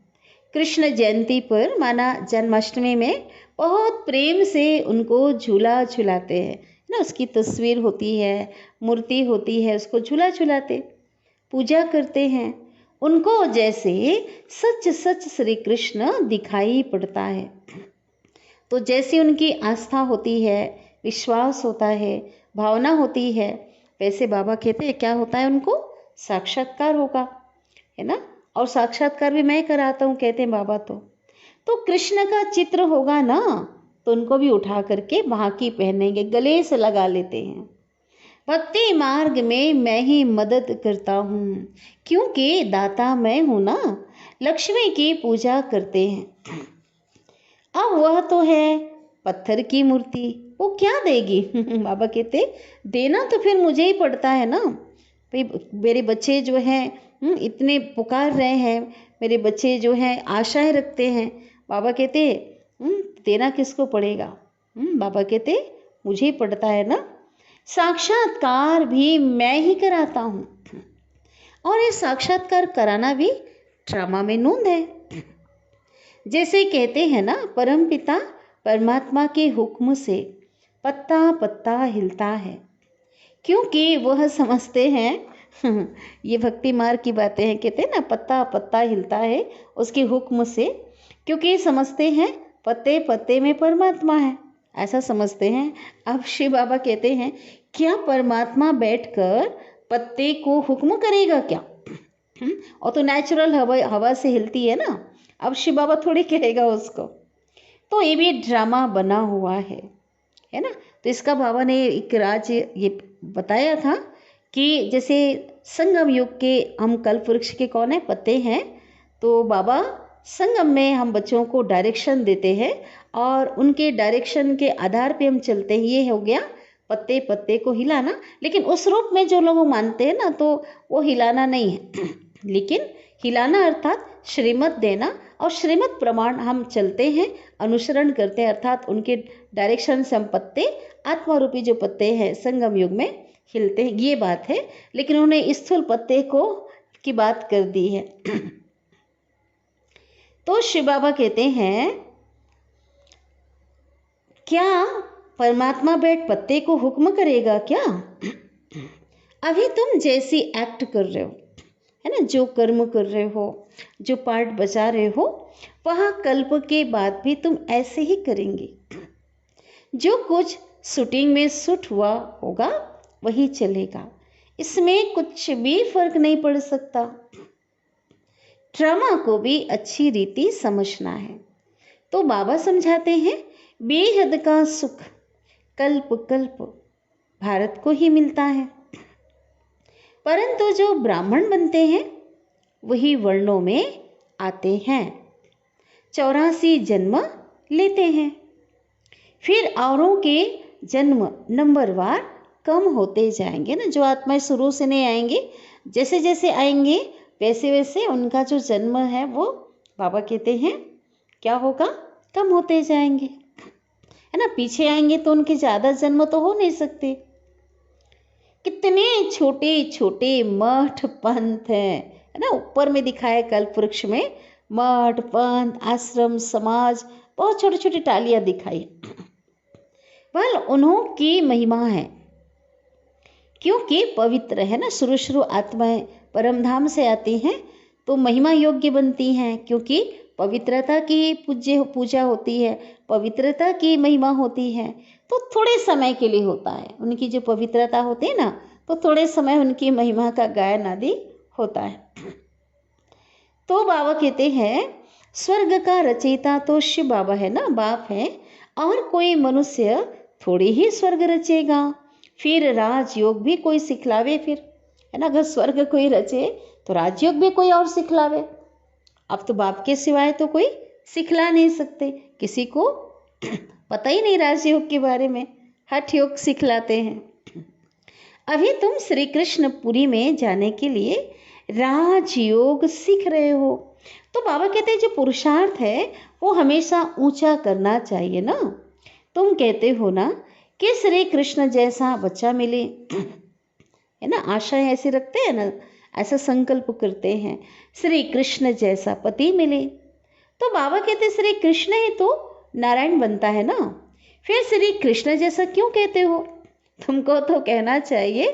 कृष्ण जयंती पर माना जन्माष्टमी में बहुत प्रेम से उनको झूला झुलाते हैं ना, उसकी तस्वीर होती है, मूर्ति होती है, उसको झूला झुलाते, पूजा करते हैं उनको, जैसे सच सच श्री कृष्ण दिखाई पड़ता है। तो जैसी उनकी आस्था होती है, विश्वास होता है, भावना होती है, वैसे बाबा कहते हैं क्या होता है, उनको साक्षात्कार होगा है ना। और साक्षात्कार भी मैं कराता हूँ कहते हैं बाबा। तो कृष्ण का चित्र होगा ना, तो उनको भी उठा करके बाकी पहनेंगे, गले से लगा लेते हैं। भक्ति मार्ग में मैं ही मदद करता हूँ, क्योंकि दाता मैं हूँ ना। लक्ष्मी की पूजा करते हैं। अब वह तो है पत्थर की मूर्ति, वो क्या देगी? बाबा कहते देना तो फिर मुझे ही पड़ता है ना भाई। मेरे बच्चे जो हैं इतने पुकार रहे हैं, मेरे बच्चे जो हैं आशाएं रखते हैं। बाबा कहते देना किसको पड़ेगा? बाबा कहते मुझे ही पड़ता है ना। साक्षात्कार भी मैं ही कराता हूँ, और ये साक्षात्कार कराना भी ड्रामा में नूंद है। जैसे कहते हैं ना, परमपिता परमात्मा के हुक्म से पत्ता पत्ता हिलता है, क्योंकि वह समझते हैं ये भक्ति मार्ग की बातें हैं। कहते हैं ना, पत्ता पत्ता हिलता है उसके हुक्म से, क्योंकि समझते हैं पत्ते पत्ते में परमात्मा है, ऐसा समझते हैं। अब शिव बाबा कहते हैं, क्या परमात्मा बैठकर पत्ते को हुक्म करेगा क्या? और तो नेचुरल हवा हवा से हिलती है ना, अब शिव बाबा थोड़ी कहेगा उसको। तो ये भी ड्रामा बना हुआ है ना। तो इसका बाबा ने एक राज ये बताया था कि जैसे संगम युग के हम कल्प वृक्ष के कौन है, पत्ते हैं। तो बाबा संगम में हम बच्चों को डायरेक्शन देते हैं और उनके डायरेक्शन के आधार पे हम चलते हैं। ये हो गया पत्ते पत्ते को हिलाना। लेकिन उस रूप में जो लोग मानते हैं ना, तो वो हिलाना नहीं है लेकिन हिलाना अर्थात श्रीमत देना, और श्रीमत प्रमाण हम चलते हैं, अनुसरण करते हैं, अर्थात उनके डायरेक्शन से हम पत्ते, आत्मा रूपी जो पत्ते हैं संगम युग में हिलते हैं, ये बात है। लेकिन उन्होंने स्थूल पत्ते को की बात कर दी है। तो शिव बाबा कहते हैं, क्या परमात्मा बैठ पत्ते को हुक्म करेगा क्या? अभी तुम जैसी एक्ट कर रहे हो, है ना, जो कर्म कर रहे हो, जो पार्ट बजा रहे हो, वहाँ कल्प के बाद भी तुम ऐसे ही करेंगे। जो कुछ शूटिंग में शूट हुआ होगा वही चलेगा, इसमें कुछ भी फर्क नहीं पड़ सकता। ड्रामा को भी अच्छी रीति समझना है। तो बाबा समझाते हैं, बेहद का सुख कल्प कल्प भारत को ही मिलता है, परंतु जो ब्राह्मण बनते हैं वही वर्णों में आते हैं, 84 जन्म लेते हैं, फिर औरों के जन्म नंबरवार कम होते जाएंगे ना। जो आत्माएं शुरू से नहीं आएंगे, जैसे जैसे आएंगे वैसे वैसे उनका जो जन्म है वो बाबा कहते हैं क्या होगा, कम होते जाएंगे, है ना। पीछे आएंगे तो उनके ज़्यादा जन्म तो हो नहीं सकते। कितने छोटे छोटे मठ पंथ हैं, है ना। ऊपर में दिखाया कल्प वृक्ष में मठ पंथ आश्रम समाज, बहुत छोटी छोटी टालियाँ दिखाई। वह उन्हों की महिमा है, क्योंकि पवित्र है ना। शुरू शुरू आत्माएं परम धाम से आती हैं तो महिमा योग्य बनती हैं, क्योंकि पवित्रता की पूजा होती है, पवित्रता की महिमा होती है। तो थोड़े समय के लिए होता है, उनकी जो पवित्रता होती है ना, तो थोड़े समय उनकी महिमा का गायन आदि होता है। तो बाबा कहते हैं, स्वर्ग का रचयिता तो शिव बाबा है ना, बाप है, और कोई मनुष्य थोड़ी ही स्वर्ग रचेगा। फिर राजयोग भी कोई सिखलावे, फिर, है ना। अगर स्वर्ग कोई रचे तो राजयोग भी कोई और सिखलावे। अब तो बाप के सिवाय तो कोई सिखला नहीं सकते, किसी को पता ही नहीं राजयोग के बारे में, हठ योग सिखलाते हैं। अभी तुम श्री कृष्णपुरी में जाने के लिए राजयोग सीख रहे हो। तो बाबा कहते हैं जो पुरुषार्थ है वो हमेशा ऊंचा करना चाहिए ना। तुम कहते हो ना कि श्री कृष्ण जैसा बच्चा मिले, है ना, आशाएं ऐसी रखते हैं ना, ऐसा संकल्प करते हैं, श्री कृष्ण जैसा पति मिले। तो बाबा कहते श्री कृष्ण ही तो नारायण बनता है ना, फिर श्री कृष्ण जैसा क्यों कहते हो? तुमको तो कहना चाहिए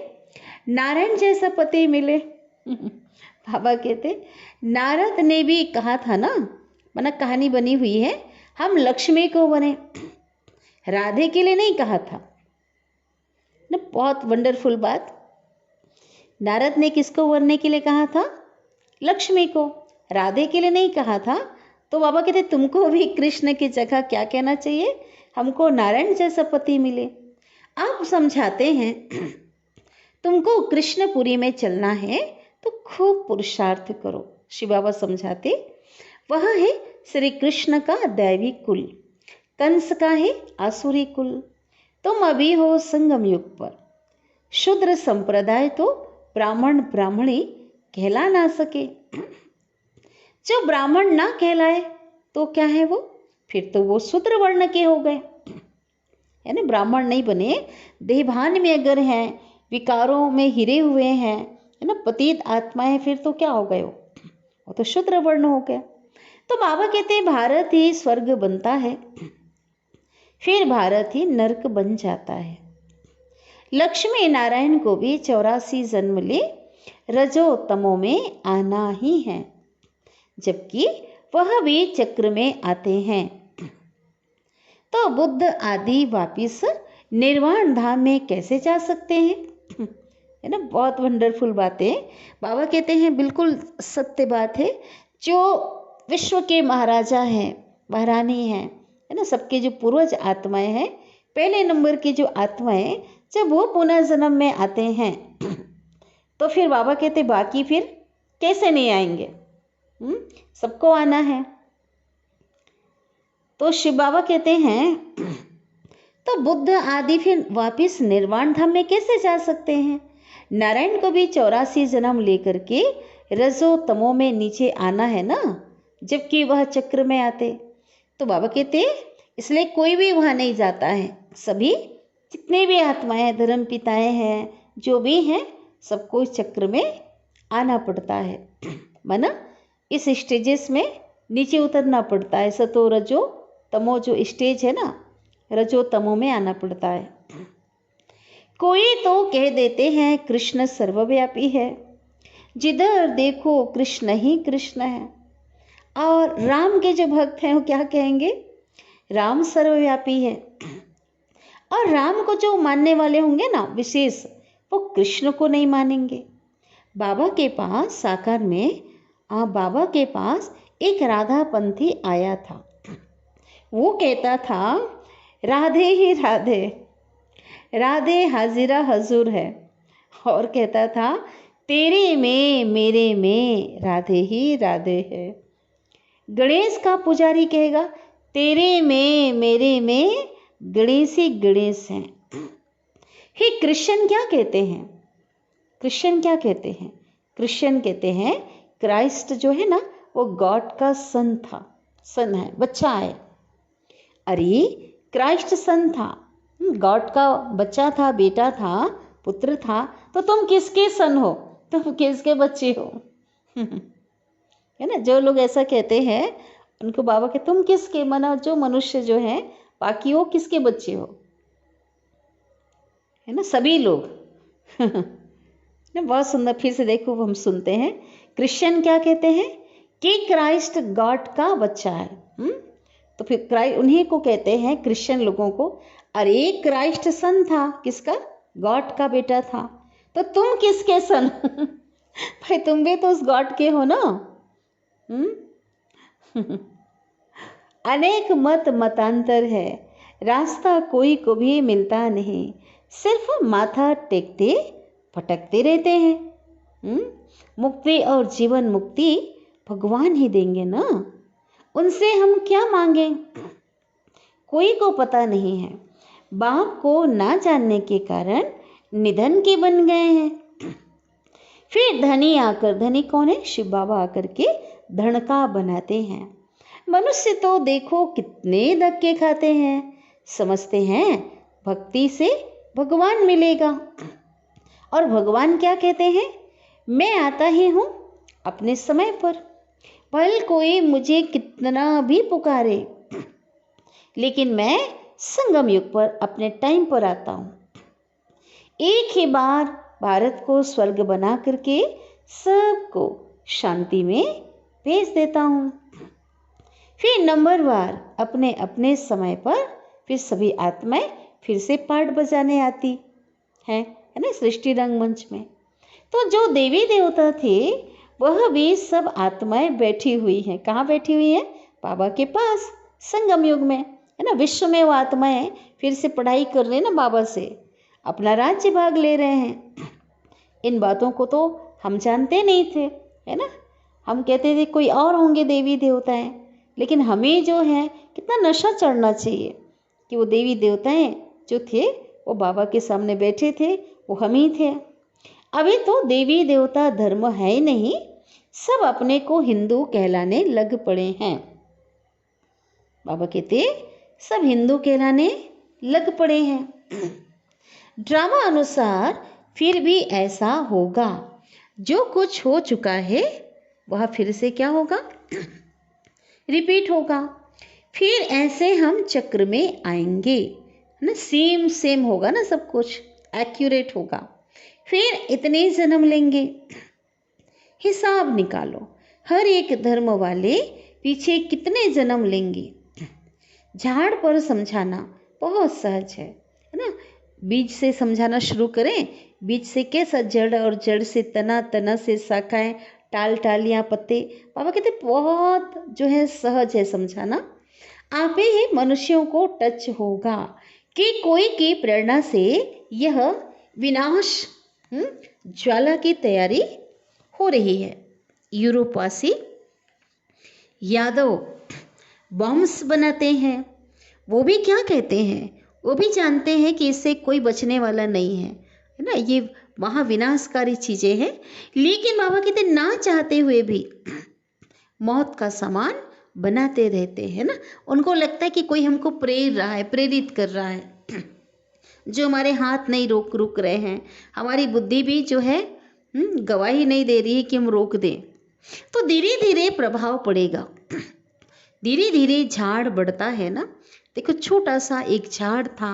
नारायण जैसा पति मिले। बाबा कहते नारद ने भी कहा था ना, माना कहानी बनी हुई है, हम लक्ष्मी को बने, राधे के लिए नहीं कहा था ना। बहुत वंडरफुल बात। नारद ने किसको बनने के लिए कहा था? लक्ष्मी को, राधे के लिए नहीं कहा था। तो बाबा कहते तुमको भी कृष्ण की जगह क्या कहना चाहिए? हमको नारायण जैसा पति मिले। आप समझाते हैं तुमको कृष्णपुरी में चलना है तो खूब पुरुषार्थ करो। शिव बाबा समझाते वह है श्री कृष्ण का दैवी कुल, कंस का है आसुरी कुल। तुम अभी हो संगम युग पर, शूद्र संप्रदाय तो ब्राह्मण ब्राह्मणी कहला ना सके। जो ब्राह्मण ना कहलाए तो क्या है वो? फिर तो वो शूद्र वर्ण के हो गए, है ना। ब्राह्मण नहीं बने, देहभान में अगर हैं, विकारों में हिरे हुए हैं, है ना, पतित आत्माएं, फिर तो क्या हो गए? वो तो शूद्र वर्ण हो गया। तो बाबा कहते हैं भारत ही स्वर्ग बनता है, फिर भारत ही नरक बन जाता है। लक्ष्मी नारायण को भी 84 जन्म ले, रजो तमो में आना ही है, जबकि वह भी चक्र में आते हैं। तो बुद्ध आदि वापिस निर्वाण धाम में कैसे जा सकते हैं? है ना, बहुत वंडरफुल बातें बाबा कहते हैं, बिल्कुल सत्य बात है। जो विश्व के महाराजा हैं, महारानी हैं, है ना, सबके जो पूर्वज आत्माएं हैं, पहले नंबर की जो आत्माएं, जब वो पुनर्जन्म में आते हैं तो फिर बाबा कहते बाकी फिर कैसे नहीं आएंगे? सबको आना है। तो शिव बाबा कहते हैं तो बुद्ध आदि फिर वापिस निर्वाण धाम में कैसे जा सकते हैं? नारायण को भी 84 जन्म लेकर के रजो तमो में नीचे आना है ना, जबकि वह चक्र में आते। तो बाबा कहते इसलिए कोई भी वहाँ नहीं जाता है। सभी जितने भी आत्माएं, धर्म पिताएं हैं, जो भी हैं, सबको इस चक्र में आना पड़ता है। माना इस स्टेजेस में नीचे उतरना पड़ता है। सतो रजो तमो जो स्टेज है ना, रजो तमो में आना पड़ता है। कोई तो कह देते हैं कृष्ण सर्वव्यापी है, जिधर देखो कृष्ण ही कृष्ण है। और राम के जो भक्त हैं वो क्या कहेंगे? राम सर्वव्यापी है। और राम को जो मानने वाले होंगे ना विशेष, वो कृष्ण को नहीं मानेंगे। बाबा के पास साकार में बाबा के पास एक राधा पंथी आया था। वो कहता था राधे ही राधे, राधे हाजिरा हजूर है। और कहता था तेरे में मेरे में राधे ही राधे है। गणेश का पुजारी कहेगा तेरे में मेरे में गणेश ही गणेश हैं। हे कृष्ण क्या कहते हैं? कृष्ण क्या कहते हैं? कृष्ण कहते हैं क्राइस्ट जो है ना, वो गॉड का सन था, सन है, बच्चा है। अरे क्राइस्ट सन था, गॉड का बच्चा था, बेटा था, पुत्र था, तो तुम किसके सन हो? तुम किसके बच्चे हो? है ना, जो लोग ऐसा कहते हैं उनको बाबा के तुम किसके, माना जो मनुष्य जो है बाकी वो किसके बच्चे हो? है ना, सभी लोग। बहुत सुंदर, फिर से देखो हम सुनते हैं। क्रिश्चियन क्या कहते हैं कि क्राइस्ट गॉड का बच्चा है। तो फिर क्राइस्ट उन्हीं को कहते हैं, क्रिश्चियन लोगों को, अरे क्राइस्ट सन था, किसका? गॉड का बेटा था, तो तुम किसके सन? भाई तुम भी तो उस गॉड के हो ना। अनेक मत मतांतर है, रास्ता कोई को भी मिलता नहीं, सिर्फ माथा टेकते भटकते रहते हैं। मुक्ति और जीवन मुक्ति भगवान ही देंगे ना, उनसे हम क्या मांगें? कोई को पता नहीं है। बाप को ना जानने के कारण निधन के बन गए हैं। फिर धनी आकर, धनी कौन है? शिव बाबा आकर के धन का बनाते हैं। मनुष्य तो देखो कितने धक्के खाते हैं, समझते हैं भक्ति से भगवान मिलेगा। और भगवान क्या कहते हैं? मैं आता ही हूँ अपने समय पर, भले कोई मुझे कितना भी पुकारे, लेकिन मैं संगम युग पर अपने टाइम पर आता हूँ। एक ही बार भारत को स्वर्ग बना करके सबको शांति में भेज देता हूँ। फिर नंबरवार अपने अपने समय पर फिर सभी आत्माएं फिर से पाठ बजाने आती है ना, सृष्टि रंगमंच में। तो जो देवी देवता थे वह भी सब आत्माएं बैठी हुई हैं। कहाँ बैठी हुई हैं? बाबा के पास, संगम युग में, है ना। विश्व में वो आत्माएं फिर से पढ़ाई कर रहे हैं ना, बाबा से अपना राज्य भाग ले रहे हैं। इन बातों को तो हम जानते नहीं थे, है ना। हम कहते थे कोई और होंगे देवी देवताएं, लेकिन हमें जो है कितना नशा चढ़ना चाहिए कि वो देवी देवताएं जो थे वो बाबा के सामने बैठे थे, वो हम ही थे। अभी तो देवी देवता धर्म है ही नहीं, सब अपने को हिंदू कहलाने लग पड़े हैं। बाबा कहते सब हिंदू कहलाने लग पड़े हैं। ड्रामा अनुसार फिर भी ऐसा होगा, जो कुछ हो चुका है वह फिर से क्या होगा? रिपीट होगा। फिर ऐसे हम चक्र में आएंगे ना, सेम होगा ना, सब कुछ एक्यूरेट होगा। फिर इतने जन्म लेंगे। हिसाब निकालो, हर एक धर्म वाले पीछे कितने जन्म लेंगे। झाड़ पर समझाना बहुत सहज है ना। बीज से समझाना शुरू करें, बीज से कैसा जड़, और जड़ से तना, तना से शाखाएं, टाल टालियां, पत्ते। पापा कहते बहुत जो है सहज है समझाना। आप ही मनुष्यों को टच होगा कि कोई की प्रेरणा से यह विनाश ज्वाला की तैयारी हो रही है। यूरोपवासी यादव बॉम्ब्स बनाते हैं, वो भी क्या कहते हैं, वो भी जानते हैं कि इससे कोई बचने वाला नहीं है ना, ये महाविनाशकारी चीजें हैं। लेकिन बाबा कहते ना चाहते हुए भी मौत का सामान बनाते रहते हैं ना। उनको लगता है कि कोई हमको प्रेरित कर रहा है, जो हमारे हाथ नहीं रुक रहे हैं। हमारी बुद्धि भी जो है गवाही नहीं दे रही है कि हम रोक दें। तो धीरे धीरे प्रभाव पड़ेगा, धीरे धीरे झाड़ बढ़ता है ना। देखो छोटा सा एक झाड़ था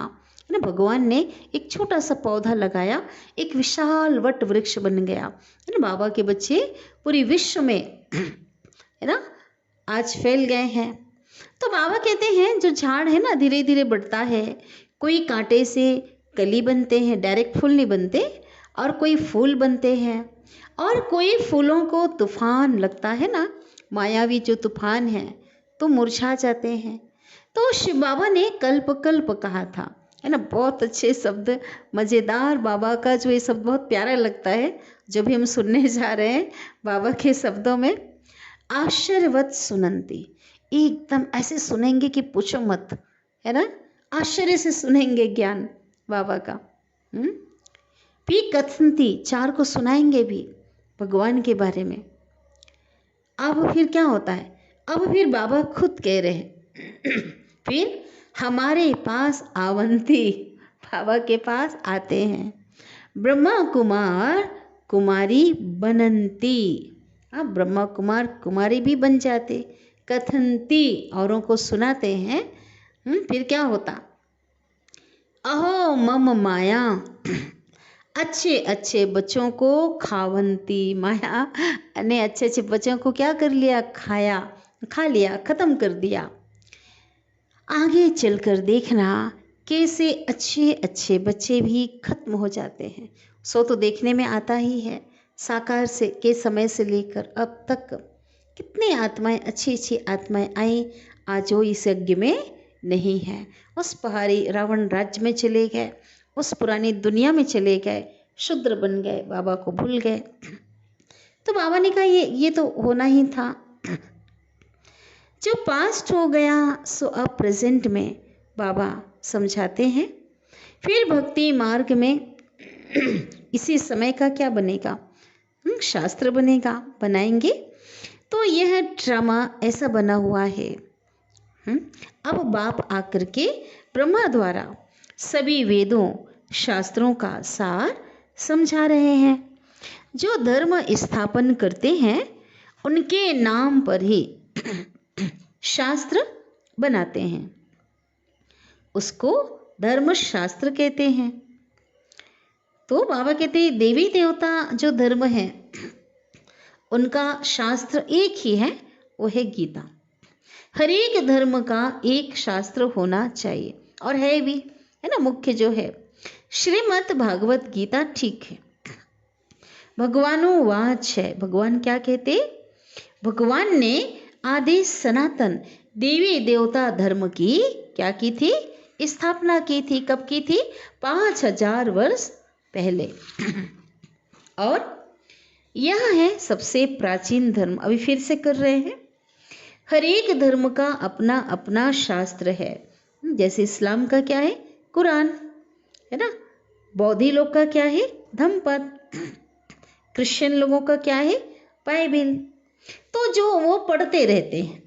ना, भगवान ने एक छोटा सा पौधा लगाया, एक विशाल वट वृक्ष बन गया है ना। बाबा के बच्चे पूरे विश्व में है ना आज फैल गए हैं। तो बाबा कहते हैं जो झाड़ है ना धीरे धीरे बढ़ता है। कोई कांटे से कली बनते हैं, डायरेक्ट फूल नहीं बनते, और कोई फूल बनते हैं, और कोई फूलों को तूफान लगता है ना, मायावी जो तूफान है, तो मुरझा जाते हैं। तो शिव बाबा ने कल्प कल्प कहा था है ना। बहुत अच्छे शब्द, मज़ेदार। बाबा का जो ये शब्द बहुत प्यारा लगता है, जो भी हम सुनने जा रहे हैं बाबा के शब्दों में। आश्चर्यवत सुनंती, एकदम ऐसे सुनेंगे कि पूछो मत, है ना। आश्चर्य से सुनेंगे ज्ञान बाबा का। पी कथंती, चार को सुनाएंगे भी भगवान के बारे में। अब फिर क्या होता है, अब फिर बाबा खुद कह रहे हैं फिर हमारे पास आवंती, बाबा के पास आते हैं। ब्रह्मा कुमार कुमारी बनंती, अब ब्रह्मा कुमार कुमारी भी बन जाते। कथंती, औरों को सुनाते हैं। फिर क्या होता, अहो मम माया, अच्छे अच्छे बच्चों को खावंती, माया ने अच्छे अच्छे बच्चों को क्या कर लिया, खाया, खा लिया, खत्म कर दिया। आगे चलकर देखना कैसे अच्छे अच्छे बच्चे भी खत्म हो जाते हैं। सो तो देखने में आता ही है, साकार से के समय से लेकर अब तक कितनी आत्माएं, अच्छी अच्छी आत्माएं आई, आज वो इस यज्ञ में नहीं है। उस पहाड़ी रावण राज्य में चले गए, उस पुरानी दुनिया में चले गए, शूद्र बन गए, बाबा को भूल गए। तो बाबा ने कहा ये तो होना ही था। जो पास्ट हो गया सो अब प्रेजेंट में बाबा समझाते हैं। फिर भक्ति मार्ग में इसी समय का क्या बनेगा, शास्त्र बनेगा, बनाएंगे। तो यह ड्रामा ऐसा बना हुआ है। अब बाप आकर के ब्रह्मा द्वारा सभी वेदों शास्त्रों का सार समझा रहे हैं। जो धर्म स्थापन करते हैं उनके नाम पर ही शास्त्र बनाते हैं, उसको धर्म शास्त्र कहते हैं। तो बाबा कहते हैं देवी देवता जो धर्म है उनका शास्त्र एक ही है, वो है गीता। हर एक धर्म का एक शास्त्र होना चाहिए, और है भी, है ना। मुख्य जो है श्रीमद् भागवत गीता, ठीक है। भगवानुवाच है, भगवान क्या कहते, भगवान ने आदि सनातन देवी देवता धर्म की क्या की थी, स्थापना की थी। कब की थी, 5000 वर्ष पहले। और यह है सबसे प्राचीन धर्म। अभी फिर से कर रहे हैं। हर एक धर्म का अपना अपना शास्त्र है। जैसे इस्लाम का क्या है, कुरान, है ना। बौद्धि लोग का क्या है, धम्मपद। क्रिश्चियन लोगों का क्या है, बाइबिल। तो जो वो पढ़ते रहते हैं।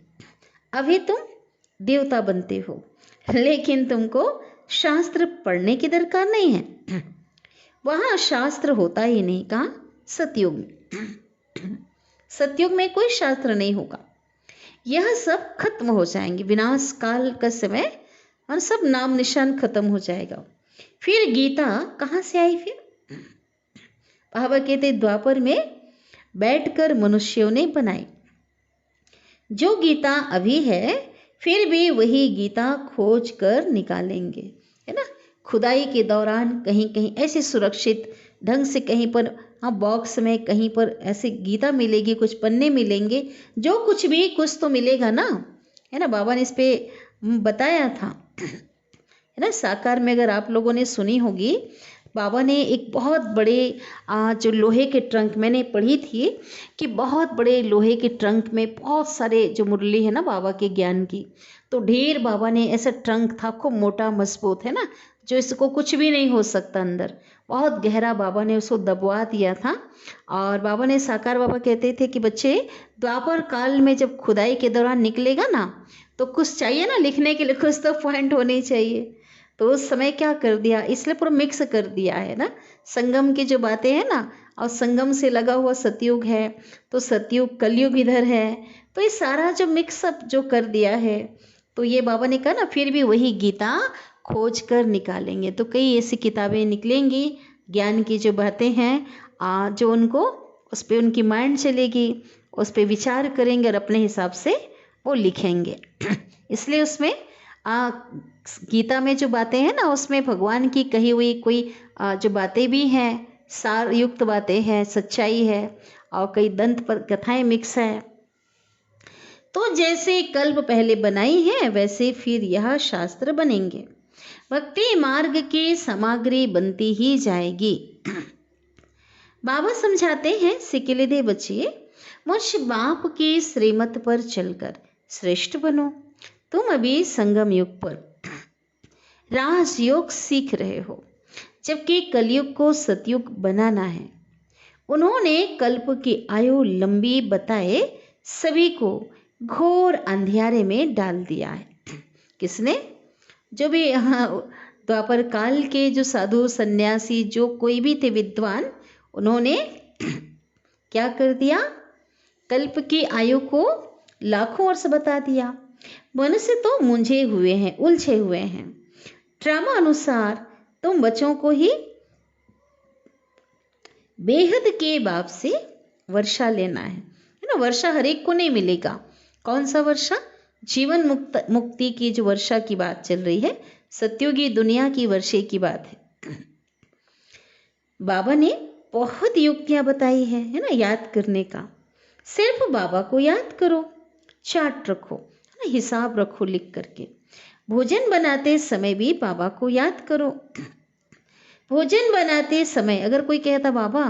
अभी तुम देवता बनते हो, लेकिन तुमको शास्त्र पढ़ने की दरकार नहीं है। वहाँ शास्त्र होता ही नहीं। कहाँ, सतयुग में। सतयुग में कोई शास्त्र नहीं होगा। यह सब खत्म हो जाएंगे, विनाश काल का समय, और सब नाम निशान खत्म हो जाएगा। फिर गीता कहाँ से आई, फिर बाबा कहते द्वापर में बैठकर मनुष्यों ने बनाई। जो गीता अभी है फिर भी वही गीता खोज कर निकालेंगे, है ना। खुदाई के दौरान कहीं कहीं ऐसे सुरक्षित ढंग से कहीं पर बॉक्स में कहीं पर ऐसे गीता मिलेगी, कुछ पन्ने मिलेंगे, जो कुछ भी कुछ तो मिलेगा ना, है ना। बाबा ने इस पे बताया था, है ना। साकार में अगर आप लोगों ने सुनी होगी, बाबा ने एक बहुत बड़े जो लोहे के ट्रंक, मैंने पढ़ी थी कि बहुत बड़े लोहे के ट्रंक में बहुत सारे जो मुरली है ना बाबा के ज्ञान की, तो ढेर बाबा ने ऐसा ट्रंक था, खूब मोटा मजबूत, है ना, जो इसको कुछ भी नहीं हो सकता अंदर, बहुत गहरा बाबा ने उसको दबवा दिया था। और बाबा ने, साकार बाबा कहते थे कि बच्चे द्वापर काल में जब खुदाई के दौरान निकलेगा ना, तो कुछ चाहिए ना लिखने के लिए, कुछ तो पॉइंट होने चाहिए। तो उस समय क्या कर दिया, इसलिए पूरा मिक्स कर दिया है ना, संगम की जो बातें हैं ना, और संगम से लगा हुआ सतयुग है, तो सतयुग कलयुग इधर है, तो ये सारा जो मिक्सअप जो कर दिया है, तो ये बाबा ने कहा ना फिर भी वही गीता खोज कर निकालेंगे। तो कई ऐसी किताबें निकलेंगी ज्ञान की जो बातें हैं, जो उनको उस पर उनकी माइंड चलेगी, उस पर विचार करेंगे और अपने हिसाब से वो लिखेंगे। इसलिए उसमें गीता में जो बातें हैं ना, उसमें भगवान की कही हुई कोई जो बातें भी हैं, सार युक्त बातें हैं, सच्चाई है, और कई दंत पर कथाएं मिक्स है। तो जैसे कल्प पहले बनाई है वैसे फिर यह शास्त्र बनेंगे, भक्ति मार्ग की सामग्री बनती ही जाएगी। बाबा समझाते हैं, सिकिलिदे बच्चिए, मुझ बाप की श्रीमत पर चलकर श्रेष्ठ बनो। तुम अभी संगम युग पर राजयोग सीख रहे हो, जबकि कलयुग को सतयुग बनाना है। उन्होंने कल्प की आयु लंबी बताए सभी को घोर अंधियारे में डाल दिया है। किसने? जो भी द्वापर काल के जो साधु सन्यासी जो कोई भी थे विद्वान, उन्होंने क्या कर दिया, कल्प की आयु को लाखों वर्ष बता दिया। मनुष्य तो मूंझे हुए हैं, उलझे हुए हैं। ड्रामा अनुसार तुम बच्चों को ही बेहद के बाप से वर्षा लेना है ना। वर्षा हर एक को नहीं मिलेगा। कौन सा वर्षा? जीवन मुक्ति की जो वर्षा की बात चल रही है, सत्युगी दुनिया की वर्षे की बात है। बाबा ने बहुत युक्तियां बताई है ना, याद करने का। सिर्फ बाबा को याद करो, चार्ट रखो, हिसाब रखो लिख करके। भोजन बनाते समय भी बाबा को याद करो। भोजन बनाते समय अगर कोई कहता बाबा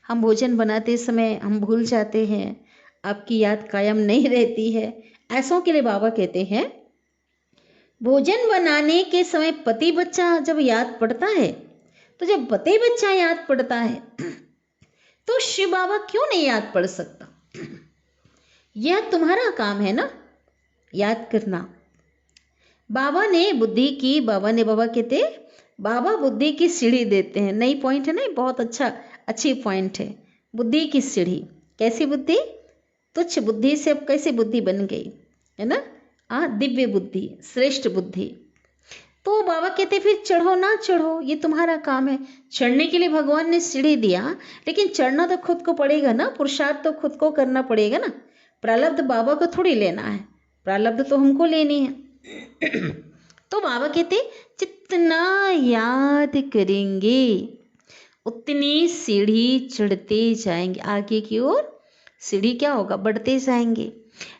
हम भोजन बनाते समय हम भूल जाते हैं, आपकी याद कायम नहीं रहती है, ऐसों के लिए बाबा कहते हैं भोजन बनाने के समय पति बच्चा जब याद पड़ता है, तो जब पति बच्चा याद पड़ता है तो शिव बाबा क्यों नहीं याद पड़ सकता? यह तुम्हारा काम है ना, याद करना। बाबा ने बुद्धि की, बाबा कहते बाबा बुद्धि की सीढ़ी देते हैं। नई पॉइंट है ना, बहुत अच्छी पॉइंट है। बुद्धि की सीढ़ी, कैसी बुद्धि? तुच्छ बुद्धि से अब कैसी बुद्धि बन गई है ना, दिव्य बुद्धि, श्रेष्ठ बुद्धि। तो बाबा कहते फिर चढ़ो ना चढ़ो, ये तुम्हारा काम है। चढ़ने के लिए भगवान ने सीढ़ी दिया, लेकिन चढ़ना तो खुद को पड़ेगा ना, पुरुषार्थ तो खुद को करना पड़ेगा ना। प्रारब्ध बाबा को थोड़ी लेना है, प्रारब्ध तो हमको लेनी है। तो बाबा कहते जितना याद करेंगे उतनी सीढ़ी चढ़ते जाएंगे, आगे की ओर सीढ़ी क्या होगा, बढ़ते जाएंगे।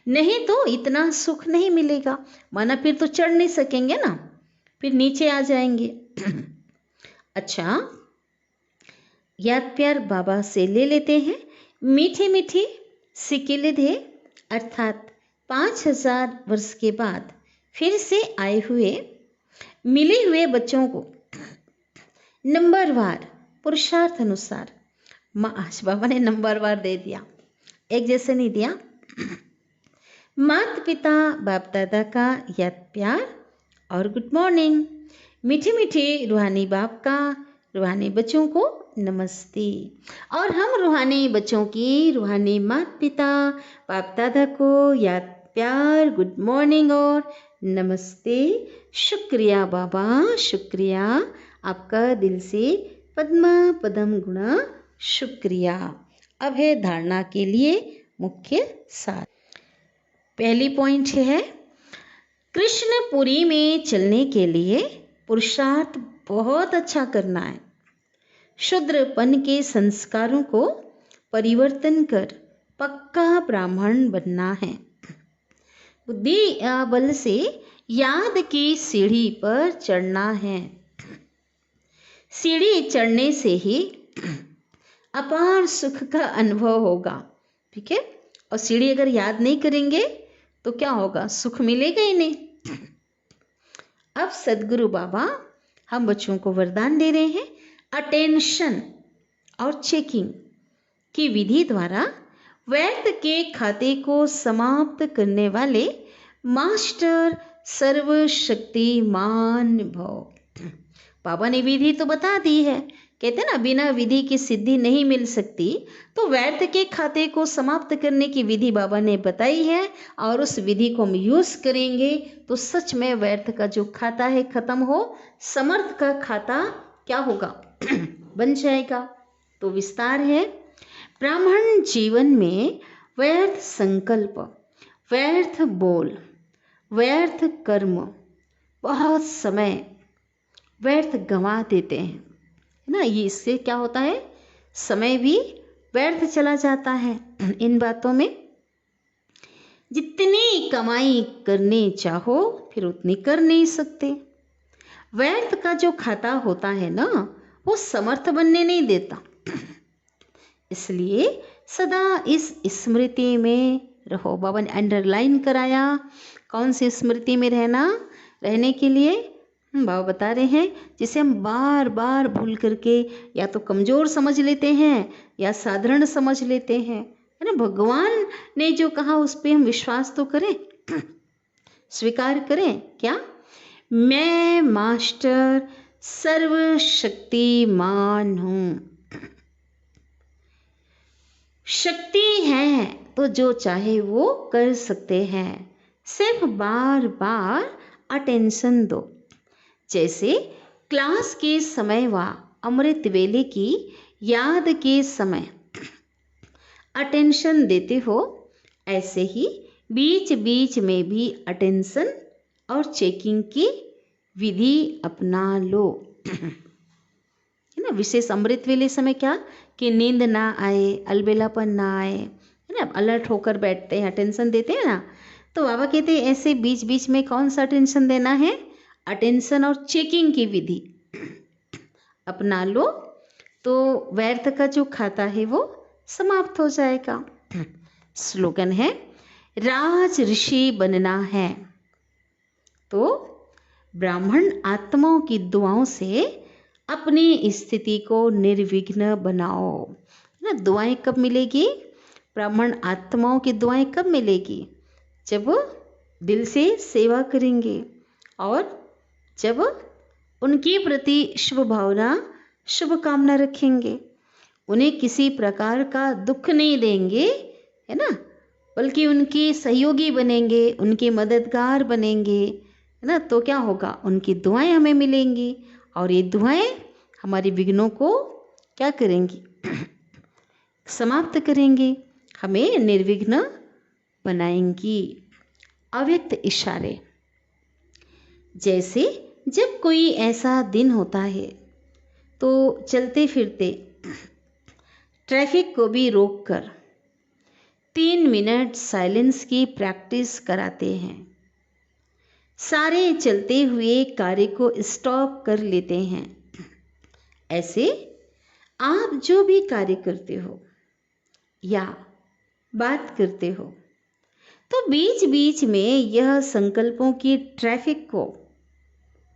नहीं तो इतना सुख नहीं मिलेगा, माना फिर तो चढ़ नहीं सकेंगे ना, फिर नीचे आ जाएंगे। अच्छा, याद प्यार बाबा से ले लेते हैं। मीठे मीठे सिकिलिदे अर्थात 5000 वर्ष के बाद फिर से आए हुए मिले हुए बच्चों को नंबरवार पुरुषार्थ अनुसार, आज बाबा ने नंबरवार दे दिया, एक जैसे नहीं दिया। माता पिता बाप दादा का याद प्यार और गुड मॉर्निंग। मीठे मीठे रूहानी बाप का रूहानी बच्चों को नमस्ते। और हम रूहानी बच्चों की रूहानी माता पिता बाप दादा को याद प्यार, गुड मॉर्निंग और नमस्ते। शुक्रिया बाबा, शुक्रिया आपका दिल से पद्मा पदम गुणा शुक्रिया। अब है धारणा के लिए मुख्य सार। पहली पॉइंट है, कृष्णपुरी में चलने के लिए पुरुषार्थ बहुत अच्छा करना है। शूद्रपन के संस्कारों को परिवर्तन कर पक्का ब्राह्मण बनना है। बुद्धि बल से याद की सीढ़ी पर चढ़ना है। सीढ़ी चढ़ने से ही अपार सुख का अनुभव होगा। ठीक है, और सीढ़ी अगर याद नहीं करेंगे तो क्या होगा, सुख मिलेगा ही नहीं। अब सदगुरु बाबा हम बच्चों को वरदान दे रहे हैं, अटेंशन और चेकिंग की विधि द्वारा व्यर्थ के खाते को समाप्त करने वाले मास्टर सर्वशक्तिमान भव। बाबा ने विधि तो बता दी है, कहते ना बिना विधि की सिद्धि नहीं मिल सकती। तो व्यर्थ के खाते को समाप्त करने की विधि बाबा ने बताई है, और उस विधि को हम यूज करेंगे तो सच में व्यर्थ का जो खाता है खत्म हो, समर्थ का खाता क्या होगा बन जाएगा। तो विस्तार है, ब्राह्मण जीवन में व्यर्थ संकल्प, व्यर्थ बोल, व्यर्थ कर्म, बहुत समय व्यर्थ गंवा देते हैं, है ना। ये इससे क्या होता है, समय भी व्यर्थ चला जाता है। इन बातों में जितनी कमाई करने चाहो फिर उतनी कर नहीं सकते। व्यर्थ का जो खाता होता है ना, वो समर्थ बनने नहीं देता। इसलिए सदा इस स्मृति में रहो। बाबा ने अंडरलाइन कराया कौन सी स्मृति में रहने के लिए बाबा बता रहे हैं, जिसे हम बार बार भूल करके या तो कमज़ोर समझ लेते हैं या साधारण समझ लेते हैं, है ना। भगवान ने जो कहा उस पर हम विश्वास तो करें, स्वीकार करें। क्या, मैं मास्टर सर्वशक्तिमान हूँ। शक्ति है तो जो चाहे वो कर सकते हैं, सिर्फ बार बार अटेंशन दो। जैसे क्लास के समय व अमृत वेले की याद के समय अटेंशन देते हो, ऐसे ही बीच बीच में भी अटेंशन और चेकिंग की विधि अपना लो, है ना। विशेष अमृत वेले समय क्या कि नींद ना आए, अलबेलापन ना आए, है ना। अलर्ट होकर बैठते हैं, अटेंशन देते हैं ना। तो बाबा कहते हैं ऐसे बीच बीच में कौन सा अटेंशन देना है, अटेंशन और चेकिंग की विधि अपना लो, तो व्यर्थ का जो खाता है वो समाप्त हो जाएगा। स्लोगन है, राज ऋषि बनना है तो ब्राह्मण आत्माओं की दुआओं से अपनी स्थिति को निर्विघ्न बनाओ, ना। दुआएं कब मिलेगी, ब्राह्मण आत्माओं की दुआएं कब मिलेगी, जब दिल से सेवा करेंगे और जब उनके प्रति शुभ भावना, शुभ कामना रखेंगे, उन्हें किसी प्रकार का दुख नहीं देंगे, है ना, बल्कि उनके सहयोगी बनेंगे, उनके मददगार बनेंगे, है ना। तो क्या होगा, उनकी दुआएं हमें मिलेंगी और ये दुआएं हमारे विघ्नों को क्या करेंगी समाप्त करेंगी, हमें निर्विघ्न बनाएंगी। अव्यक्त इशारे, जैसे जब कोई ऐसा दिन होता है तो चलते फिरते ट्रैफिक को भी रोककर 3 मिनट साइलेंस की प्रैक्टिस कराते हैं। सारे चलते हुए कार्य को स्टॉप कर लेते हैं। ऐसे आप जो भी कार्य करते हो या बात करते हो, तो बीच बीच में यह संकल्पों की ट्रैफिक को,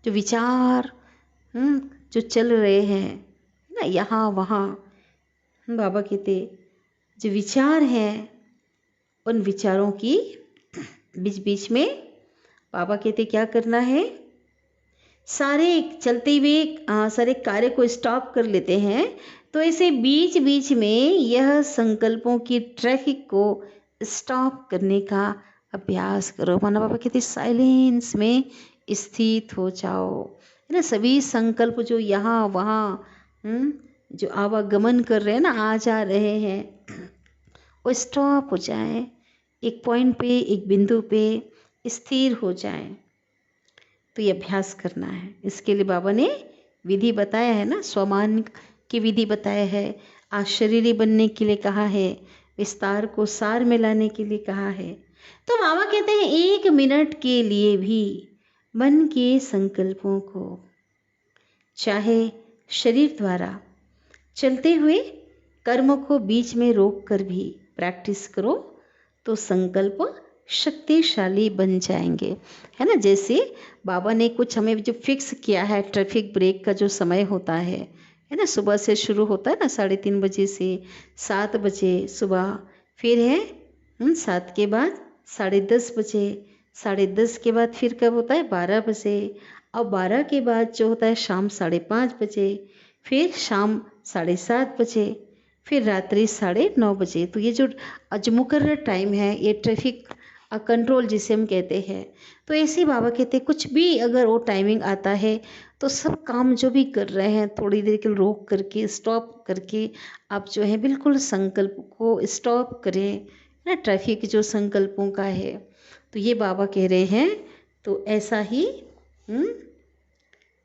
जो विचार जो चल रहे हैं ना यहाँ वहाँ, बाबा कहते जो विचार हैं उन विचारों की बीच बीच में बाबा कहते क्या करना है, सारे चलते हुए सारे कार्य को स्टॉप कर लेते हैं। तो ऐसे बीच बीच में यह संकल्पों की ट्रैफिक को स्टॉप करने का अभ्यास करो। माना बाबा कहते साइलेंस में स्थित हो जाओ, है ना। सभी संकल्प जो यहाँ वहाँ जो आवागमन कर रहे हैं ना, आ जा रहे हैं, वो स्टॉप हो जाए, एक पॉइंट पे, एक बिंदु पे स्थिर हो जाए। तो ये अभ्यास करना है। इसके लिए बाबा ने विधि बताया है ना, स्वमान की विधि बताया है, आशरीरी बनने के लिए कहा है, विस्तार को सार में लाने के लिए कहा है। तो बाबा कहते हैं 1 मिनट के लिए भी मन के संकल्पों को, चाहे शरीर द्वारा चलते हुए कर्म को बीच में रोक कर भी प्रैक्टिस करो तो संकल्प शक्तिशाली बन जाएंगे, है ना। जैसे बाबा ने कुछ हमें जो फिक्स किया है, ट्रैफिक ब्रेक का जो समय होता है ना, सुबह से शुरू होता है ना 3:30 बजे से 7 बजे सुबह, फिर है 7 के बाद 10:30 बजे, 10:30 के बाद फिर कब होता है 12 बजे, और 12 के बाद जो होता है शाम 5:30 बजे, फिर शाम 7:30 बजे, फिर रात्रि 9:30 बजे। तो ये जो मुकर्रर टाइम है, ये ट्रैफिक कंट्रोल जिसे हम कहते हैं। तो ऐसे ही बाबा कहते हैं कुछ भी अगर वो टाइमिंग आता है तो सब काम जो भी कर रहे हैं थोड़ी देर के लिए रोक करके, स्टॉप करके आप जो है बिल्कुल संकल्प को स्टॉप करें ना, ट्रैफिक जो संकल्पों का है। तो ये बाबा कह रहे हैं। तो ऐसा ही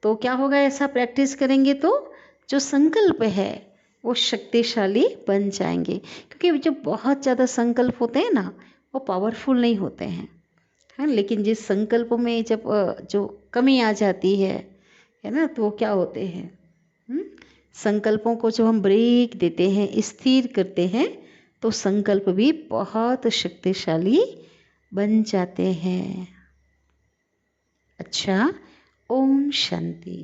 तो क्या होगा, ऐसा प्रैक्टिस करेंगे तो जो संकल्प है वो शक्तिशाली बन जाएंगे। क्योंकि जो बहुत ज़्यादा संकल्प होते हैं ना, वो पावरफुल नहीं होते हैं, हाँ। लेकिन जिस संकल्प में जब जो कमी आ जाती है ना, तो वो क्या होते हैं, संकल्पों को जो हम ब्रेक देते हैं, स्थिर करते हैं, तो संकल्प भी बहुत शक्तिशाली बन जाते हैं। अच्छा, ओम शांति।